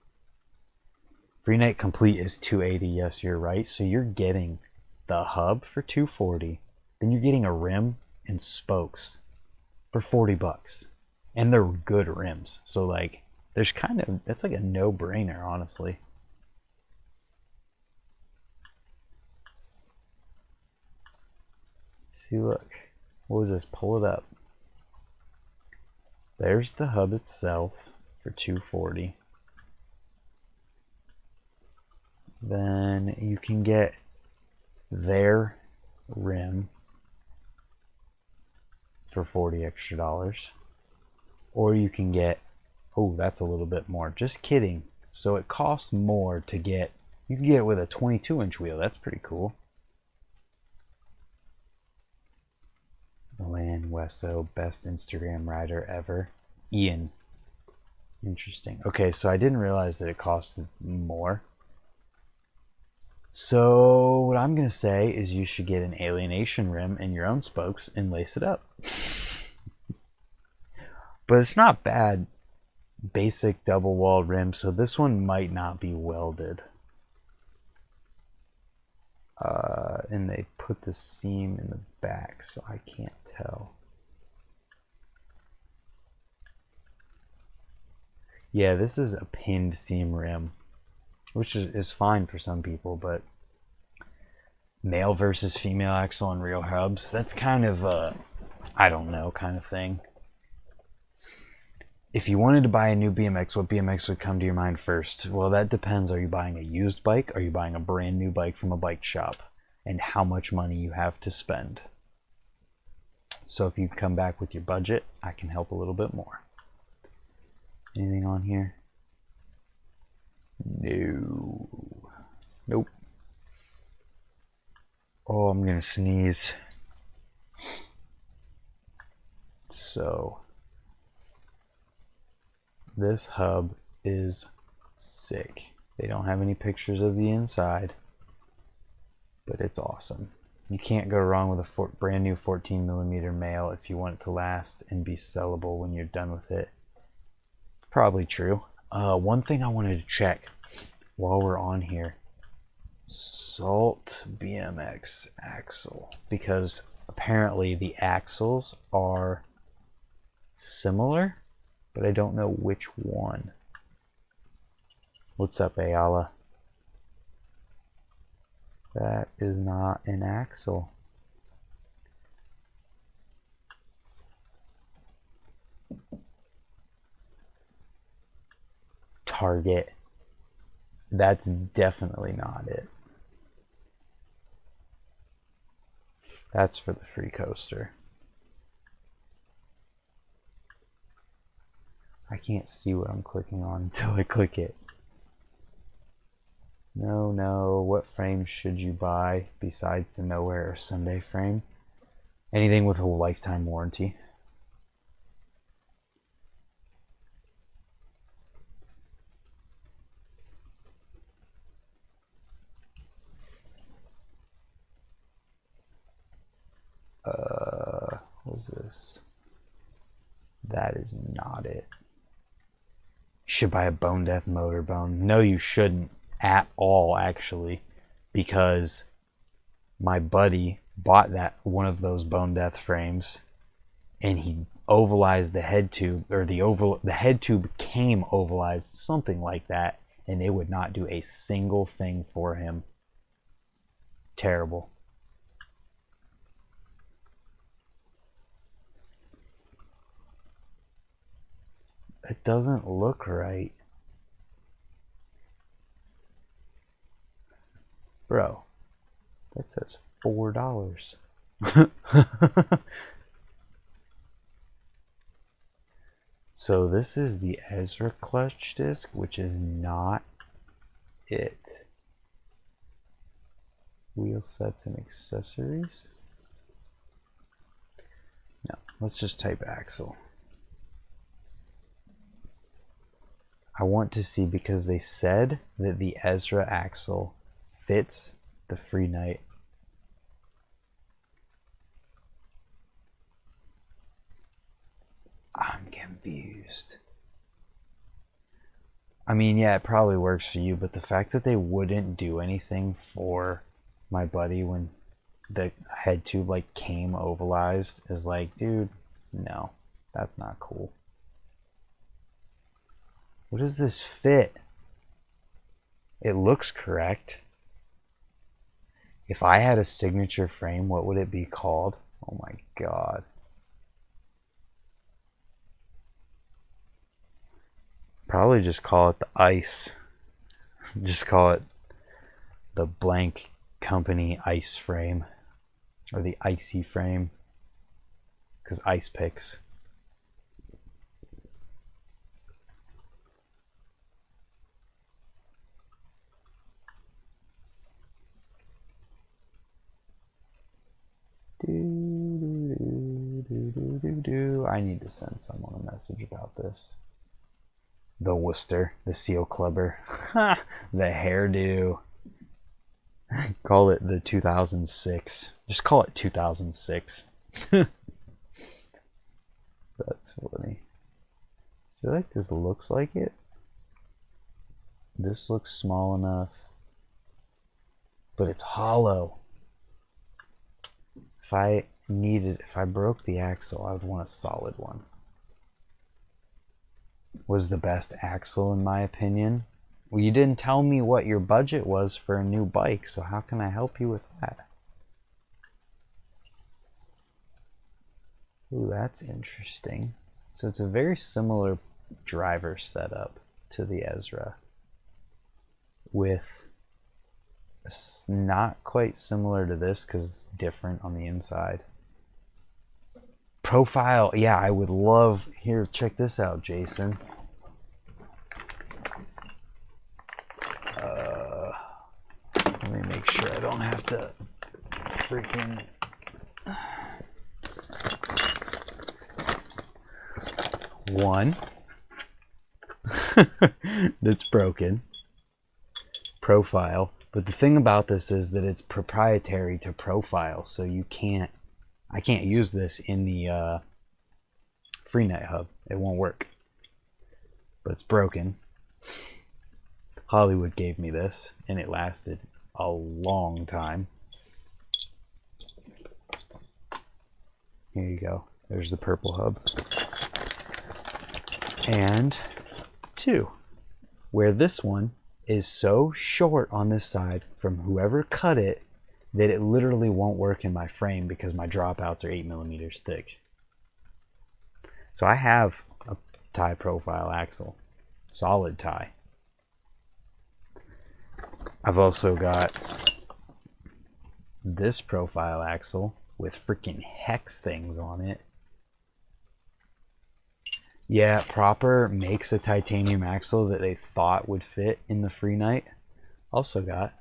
Free Night Complete is $280. Yes, you're right. So you're getting the hub for $240. Then you're getting a rim and spokes for $40. And they're good rims. So like, that's like a no-brainer, honestly. See, look. We'll just pull it up. There's the hub itself for $240. Then you can get their rim for $40 extra. Or you can get, oh, that's a little bit more. Just kidding. So it costs more to get, you can get it with a 22-inch wheel. That's pretty cool. Milan Wesso, best Instagram rider ever. Ian. Interesting. Okay, so I didn't realize that it costed more. So what I'm going to say is you should get an Alienation rim and your own spokes and lace it up. But it's not bad basic double wall rim, so this one might not be welded. And they put the seam in the back, so I can't tell. Yeah, this is a pinned seam rim, which is fine for some people, but male versus female axle on real hubs, that's kind of a, I don't know, kind of thing. If you wanted to buy a new BMX, what BMX would come to your mind first? Well, that depends. Are you buying a used bike? Are you buying a brand new bike from a bike shop? And how much money you have to spend. So if you come back with your budget, I can help a little bit more. Anything on here? No. Nope. Oh, I'm gonna sneeze. So this hub is sick. They don't have any pictures of the inside, but it's awesome. You can't go wrong with a brand new 14mm male if you want it to last and be sellable when you're done with it. Probably true. One thing I wanted to check while we're on here, Salt BMX axle, because apparently the axles are similar, but I don't know which one. What's up, Ayala? That is not an axle. Target. That's definitely not it. That's for the free coaster. I can't see what I'm clicking on until I click it. No, what frame should you buy besides the Nowhere or Sunday frame? Anything with a lifetime warranty. What's this? That is not it. You should buy a Bone Death motor bone. No, you shouldn't at all, actually, because my buddy bought that one of those Bone Death frames, and he ovalized the head tube, or the head tube came ovalized, something like that, and they would not do a single thing for him. Terrible. It doesn't look right. Bro, that says $4. So this is the Ezra clutch disc, which is not it. Wheel sets and accessories. No, let's just type axle. I want to see, because they said that the Ezra axle fits the Free Night. I'm confused. I mean, yeah, it probably works for you, but the fact that they wouldn't do anything for my buddy when the head tube like came ovalized is like, dude, no, that's not cool. What does this fit? It looks correct. If I had a signature frame, what would it be called? Oh my god. Probably just call it the ice. Just call it the blank company ice frame, or the icy frame, because ice picks. I need to send someone a message about this. The Worcester, the Seal Clubber, the hairdo. Call it the 2006. Just call it 2006. That's funny. feel like this looks like it. This looks small enough, but it's hollow. If I broke the axle, I would want a solid one. Was the best axle in my opinion. Well, you didn't tell me what your budget was for a new bike, so how can I help you with that? Ooh, that's interesting. So it's a very similar driver setup to the Ezra, with not quite similar to this because it's different on the inside. Profile, yeah, I would love. Here, check this out, Jason. Let me make sure I don't have to freaking. One that's broken. Profile. But the thing about this is that it's proprietary to Profile, so I can't use this in the Freenet hub. It won't work. But it's broken. Hollywood gave me this, and it lasted a long time. Here you go. There's the purple hub. And 2, where this one is so short on this side from whoever cut it that it literally won't work in my frame because my dropouts are 8 millimeters thick. So I have a tie profile axle, solid tie. I've also got this profile axle with freaking hex things on it. Yeah, Proper makes a titanium axle that they thought would fit in the Freenet. Also got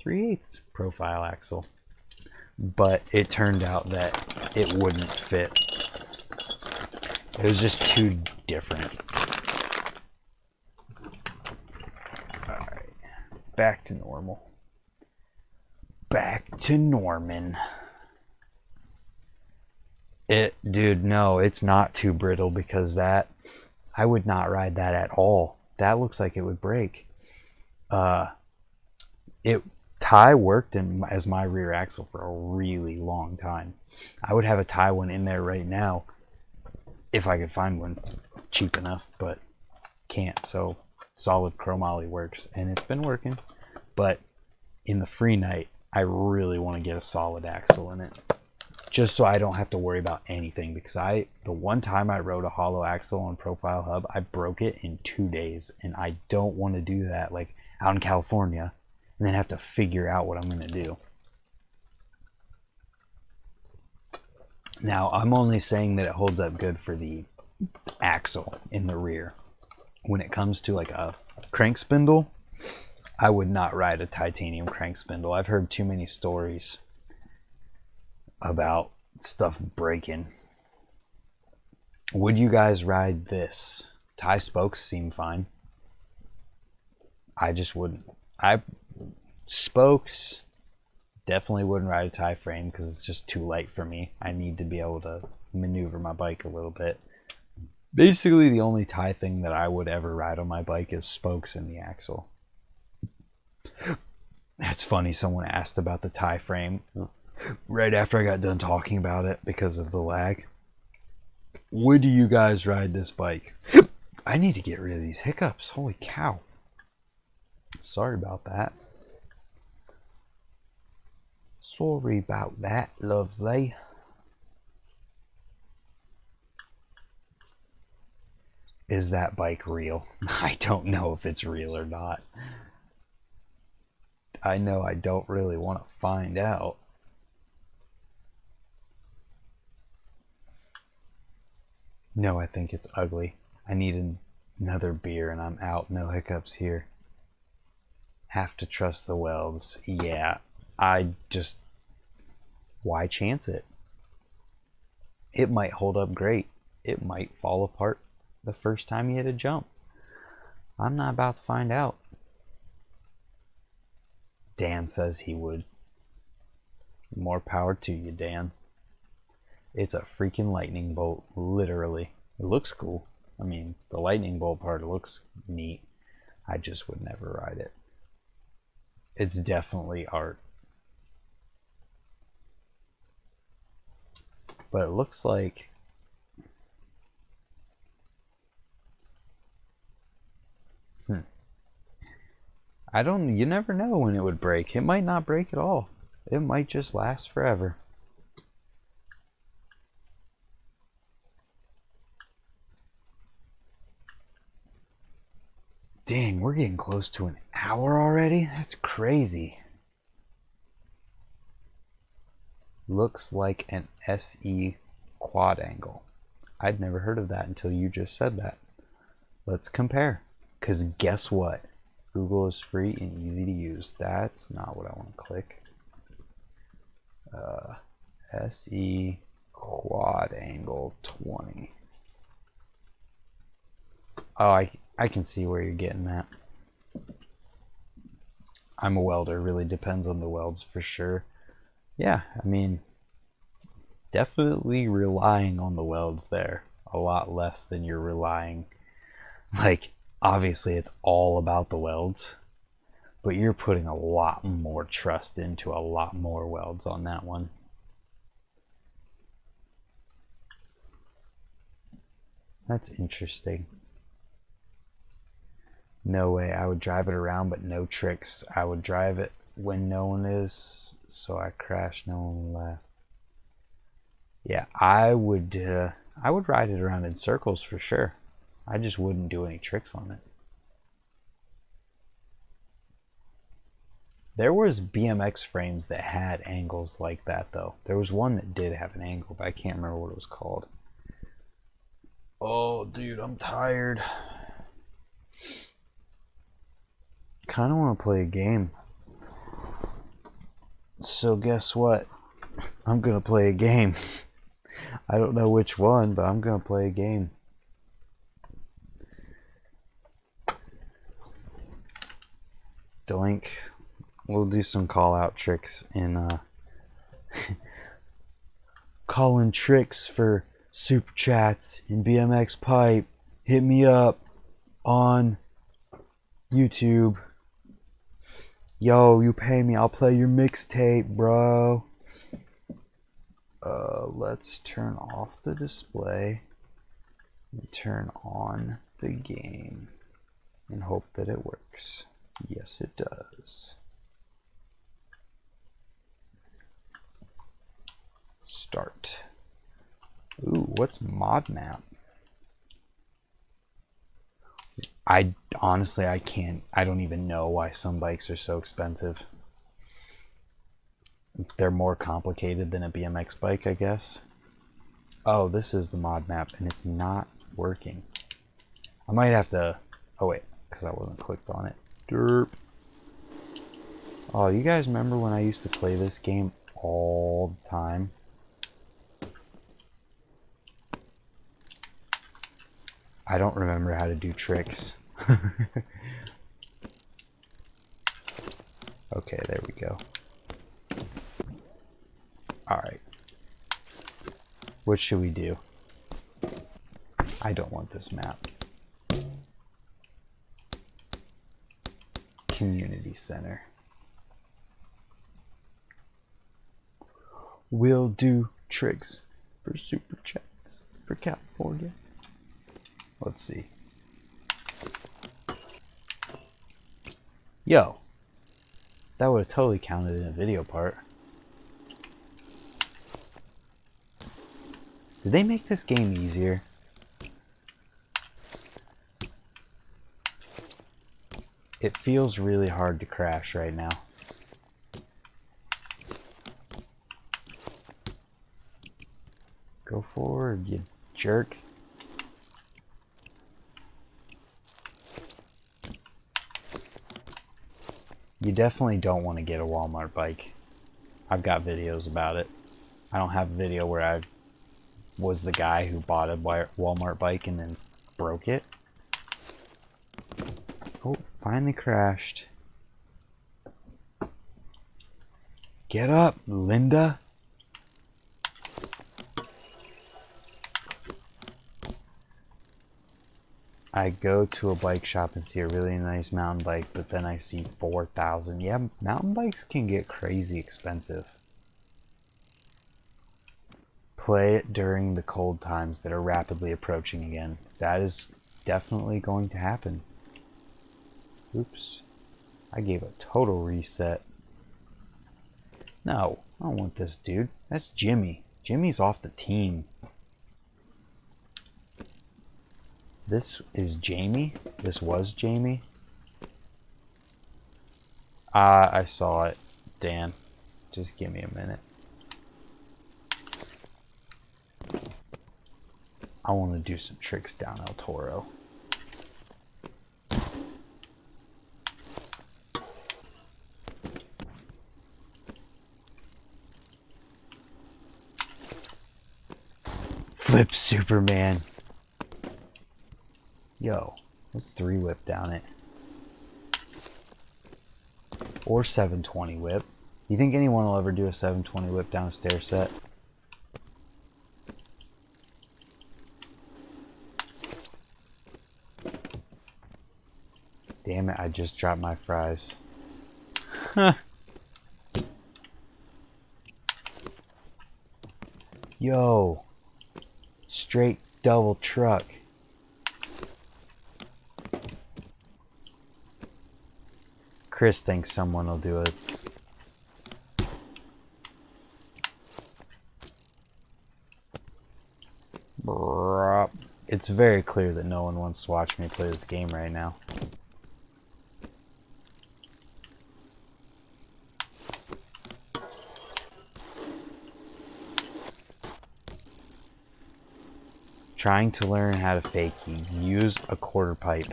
3/8 profile axle, but it turned out that it wouldn't fit. It was just too different. Alright, back to normal. Back to Norman. Dude, no, it's not too brittle because I would not ride that at all. That looks like it would break. Tie worked as my rear axle for a really long time. I would have a tie one in there right now if I could find one cheap enough, but can't. So solid chromoly works, and it's been working. But in the Freenet, I really want to get a solid axle in it, just so I don't have to worry about anything, because the one time I rode a hollow axle on Profile Hub, I broke it in 2 days, and I don't want to do that like out in California and then have to figure out what I'm going to do. Now, I'm only saying that it holds up good for the axle in the rear. When it comes to like a crank spindle, I would not ride a titanium crank spindle. I've heard too many stories about stuff breaking. Would you guys ride this? Tie spokes seem fine. I just wouldn't. Spokes, definitely wouldn't ride a tie frame because it's just too light for me. I need to be able to maneuver my bike a little bit. Basically, the only tie thing that I would ever ride on my bike is spokes in the axle. That's funny. Someone asked about the tie frame right after I got done talking about it because of the lag. Would you guys ride this bike? I need to get rid of these hiccups. Holy cow. Sorry about that. Sorry about that, lovely. Is that bike real? I don't know if it's real or not. I know I don't really want to find out. No, I think it's ugly. I need another beer and I'm out. No hiccups here. Have to trust the welds. Yeah, why chance it? It might hold up great. It might fall apart the first time you hit a jump. I'm not about to find out. Dan says he would. More power to you, Dan. It's a freaking lightning bolt, literally. It looks cool. I mean, the lightning bolt part looks neat. I just would never ride it. It's definitely art. But it looks like you never know when it would break. It might not break at all. It might just last forever. Dang, we're getting close to an hour already? That's crazy. Looks like an SE quad angle. I'd never heard of that until you just said that. Let's compare. Because guess what? Google is free and easy to use. That's not what I want to click. SE quad angle 20. Oh, I can see where you're getting at. I'm a welder. Really depends on the welds for sure. Yeah, I mean, definitely relying on the welds there a lot less than you're relying. Like, obviously it's all about the welds, but you're putting a lot more trust into a lot more welds on that one. That's interesting. No way. I would drive it around, but no tricks. I would drive it when no one is, so I crash, no one left. Yeah, I would ride it around in circles for sure. I just wouldn't do any tricks on it. There was BMX frames that had angles like that though. There was one that did have an angle, but I can't remember what it was called. Oh, dude, I'm tired. Kind of want to play a game. So guess what? I'm gonna play a game. I don't know which one, but I'm gonna play a game. Doink. We'll do some call out tricks in calling tricks for super chats in BMX pipe. Hit me up on YouTube. Yo, you pay me, I'll play your mixtape, bro. Let's turn off the display and turn on the game and hope that it works. Yes, it does. Start. Ooh, what's mod map? I honestly, I don't even know why some bikes are so expensive. They're more complicated than a BMX bike, I guess. Oh, this is the mod map and it's not working. I might have to, oh wait, because I wasn't clicked on it. Derp. Oh, you guys remember when I used to play this game all the time? I don't remember how to do tricks. Okay, there we go. Alright. What should we do? I don't want this map. Community Center. We'll do tricks for super chats for California. Let's see. Yo, that would have totally counted in a video part. Did they make this game easier? It feels really hard to crash right now. Go forward, you jerk. You definitely don't want to get a Walmart bike. I've got videos about it. I don't have a video where I was the guy who bought a Walmart bike and then broke it. Oh, finally crashed. Get up, Linda. I go to a bike shop and see a really nice mountain bike, but then I see 4,000. Yeah, mountain bikes can get crazy expensive. Play it during the cold times that are rapidly approaching again. That is definitely going to happen. Oops. I gave a total reset. No, I don't want this dude. That's Jimmy. Jimmy's off the team. This is Jamie. This was Jamie. I saw it, Dan. Just give me a minute. I want to do some tricks down El Toro. Flip Superman. Yo, let's 3-whip down it. Or 720 whip. You think anyone will ever do a 720 whip down a stair set? Damn it, I just dropped my fries. Yo, straight double truck. Chris thinks someone will do it. It's very clear that no one wants to watch me play this game right now. Trying to learn how to fakie. Use a quarter pipe.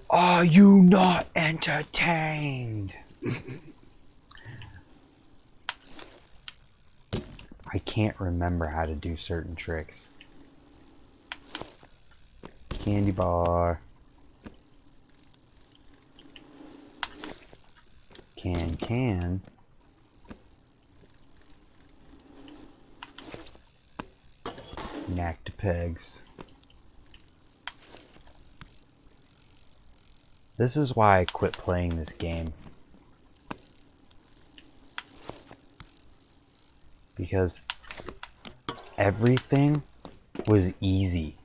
Are you not entertained? I can't remember how to do certain tricks. Candy bar. Can. Knack to pegs. This is why I quit playing this game. Because everything was easy.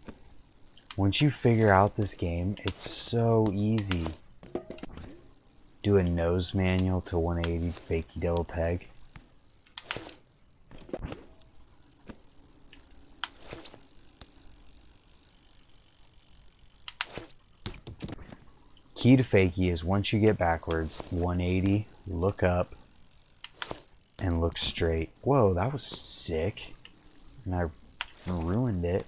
Once you figure out this game, it's so easy. Do a nose manual to 180 fakie double peg. Key to fakie is once you get backwards, 180, look up, and look straight. Whoa, that was sick. And I ruined it.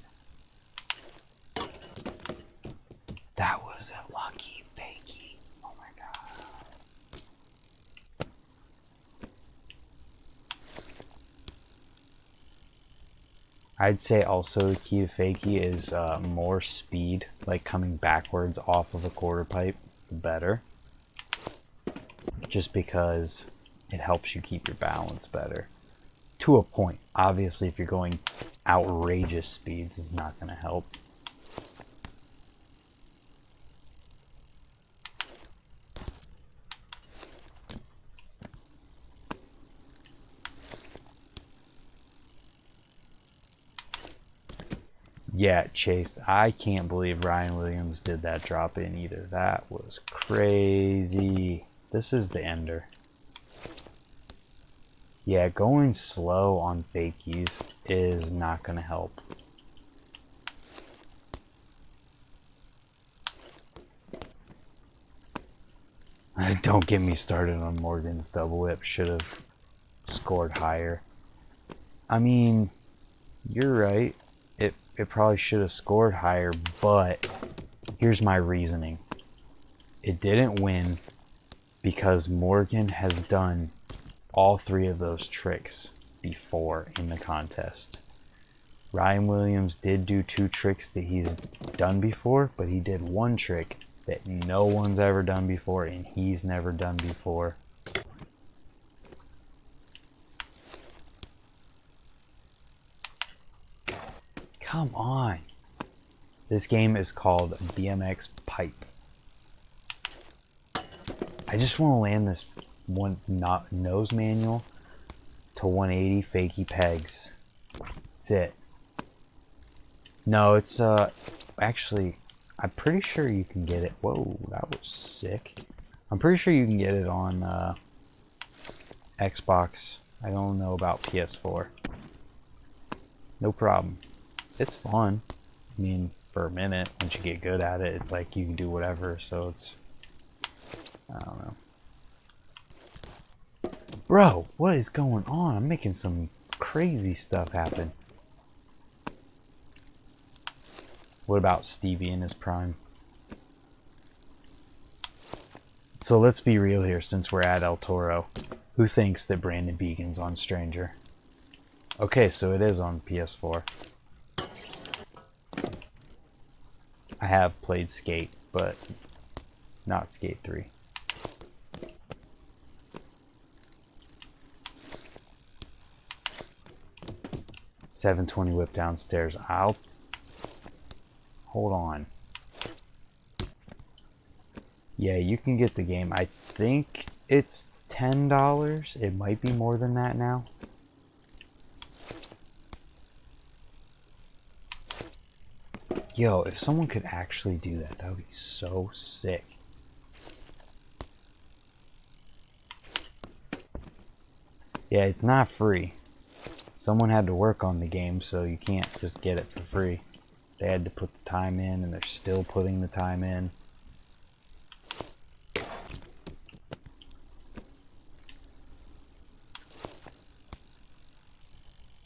That was a lucky fakie. Oh my god. I'd say also the key to fakie is more speed, like coming backwards off of a quarter pipe, the better. Just because it helps you keep your balance better. To a point. Obviously, if you're going outrageous speeds, it's not going to help. Yeah, Chase, I can't believe Ryan Williams did that drop in either. That was crazy. This is the ender. Yeah, going slow on fakies is not going to help. Don't get me started on Morgan's double whip. Should have scored higher. I mean, you're right. It probably should have scored higher, but here's my reasoning. It didn't win because Morgan has done all 3 of those tricks before in the contest. Ryan Williams did do 2 tricks that he's done before, but he did 1 trick that no one's ever done before and he's never done before. Come on. This game is called BMX Pipe. I just want to land this one nose manual to 180 fakie pegs. That's it. No, it's actually, I'm pretty sure you can get it. Whoa, that was sick. I'm pretty sure you can get it on Xbox. I don't know about PS4. No problem. It's fun. I mean, for a minute, once you get good at it, it's like you can do whatever, so it's, I don't know. Bro, what is going on? I'm making some crazy stuff happen. What about Stevie in his prime? So let's be real here, since we're at El Toro. Who thinks that Brandon Beacon's on Stranger? Okay, so it is on PS4. I have played Skate, but not Skate 3. $720 whip downstairs. I'll hold on. Yeah, you can get the game. I think it's $10. It might be more than that now. Yo, if someone could actually do that, that would be so sick. Yeah, it's not free. Someone had to work on the game, so you can't just get it for free. They had to put the time in, and they're still putting the time in.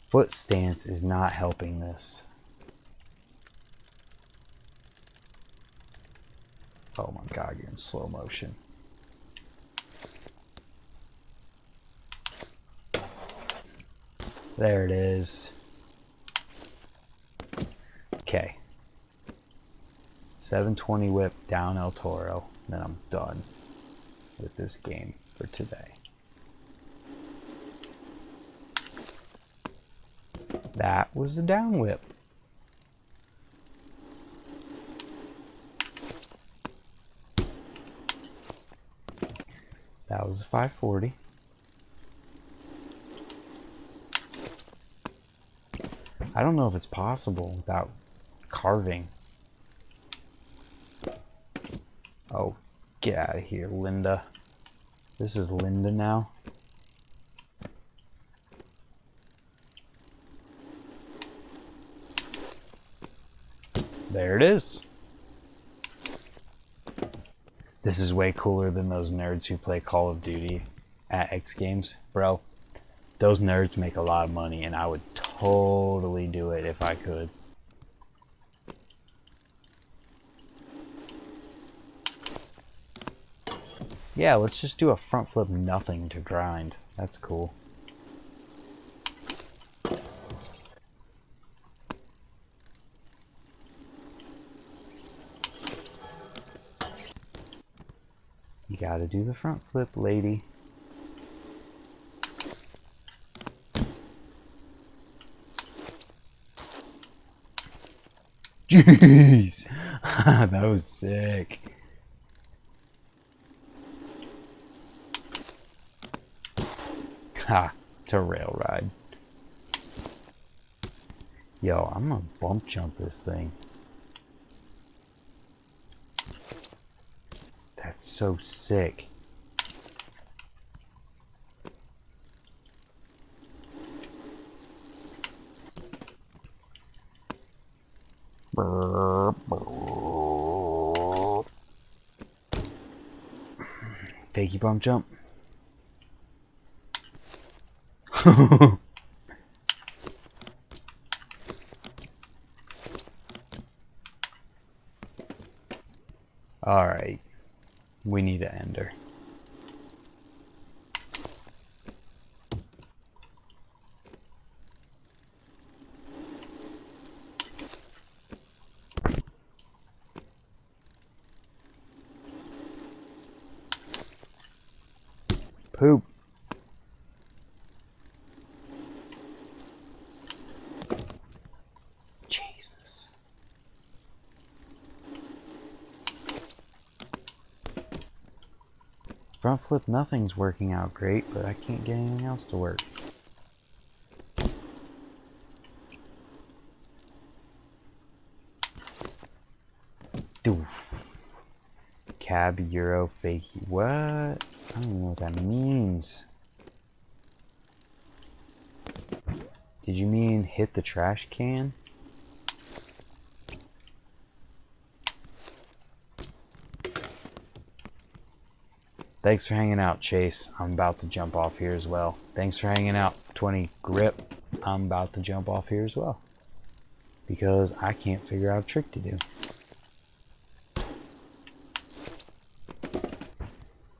Foot stance is not helping this. Oh my god, you're in slow motion. There it is. Okay. 720 whip down El Toro. Then I'm done with this game for today. That was the down whip. That was a 540. I don't know if it's possible without carving. Oh, get out of here, Linda. This is Linda now. There it is. This is way cooler than those nerds who play Call of Duty at X Games. Bro, those nerds make a lot of money, and I would totally do it if I could. Yeah, let's just do a front flip nothing to grind. That's cool. You gotta do the front flip, lady. Jeez! That was sick. Ha! To rail ride. Yo, I'm gonna bump jump this thing. That's so sick. Fakey bump jump. Alright. We need an ender. Poop. Jeez. Front flip, nothing's working out great, but I can't get anything else to work. Doof. Cab, Euro, fakie. What? I don't even know what that means. Did you mean hit the trash can? Thanks for hanging out, Chase. I'm about to jump off here as well. Thanks for hanging out, 20 Grip. I'm about to jump off here as well, because I can't figure out a trick to do.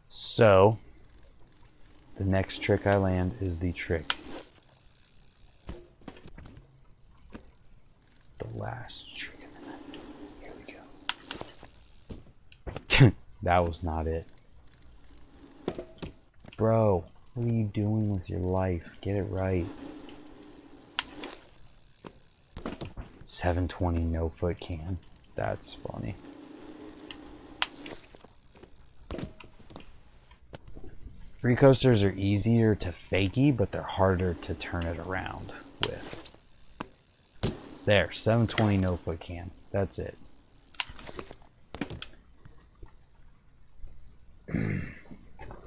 So, the next trick I land is the trick. The last trick of the night. Here we go. That was not it. Bro, what are you doing with your life? Get it right. 720 no foot can. That's funny. Free coasters are easier to fakie, but they're harder to turn it around with. There, 720 no foot can. That's it.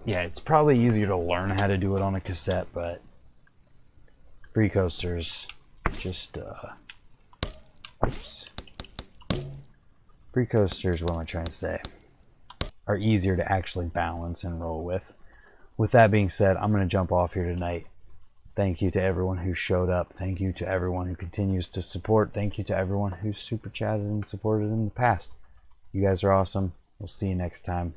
Yeah, it's probably easier to learn how to do it on a cassette, but free coasters just oops. Free coasters, what am I trying to say, are easier to actually balance and roll with. With that being said, I'm going to jump off here tonight. Thank you to everyone who showed up. Thank you to everyone who continues to support. Thank you to everyone who super chatted and supported in the past. You guys are awesome. We'll see you next time.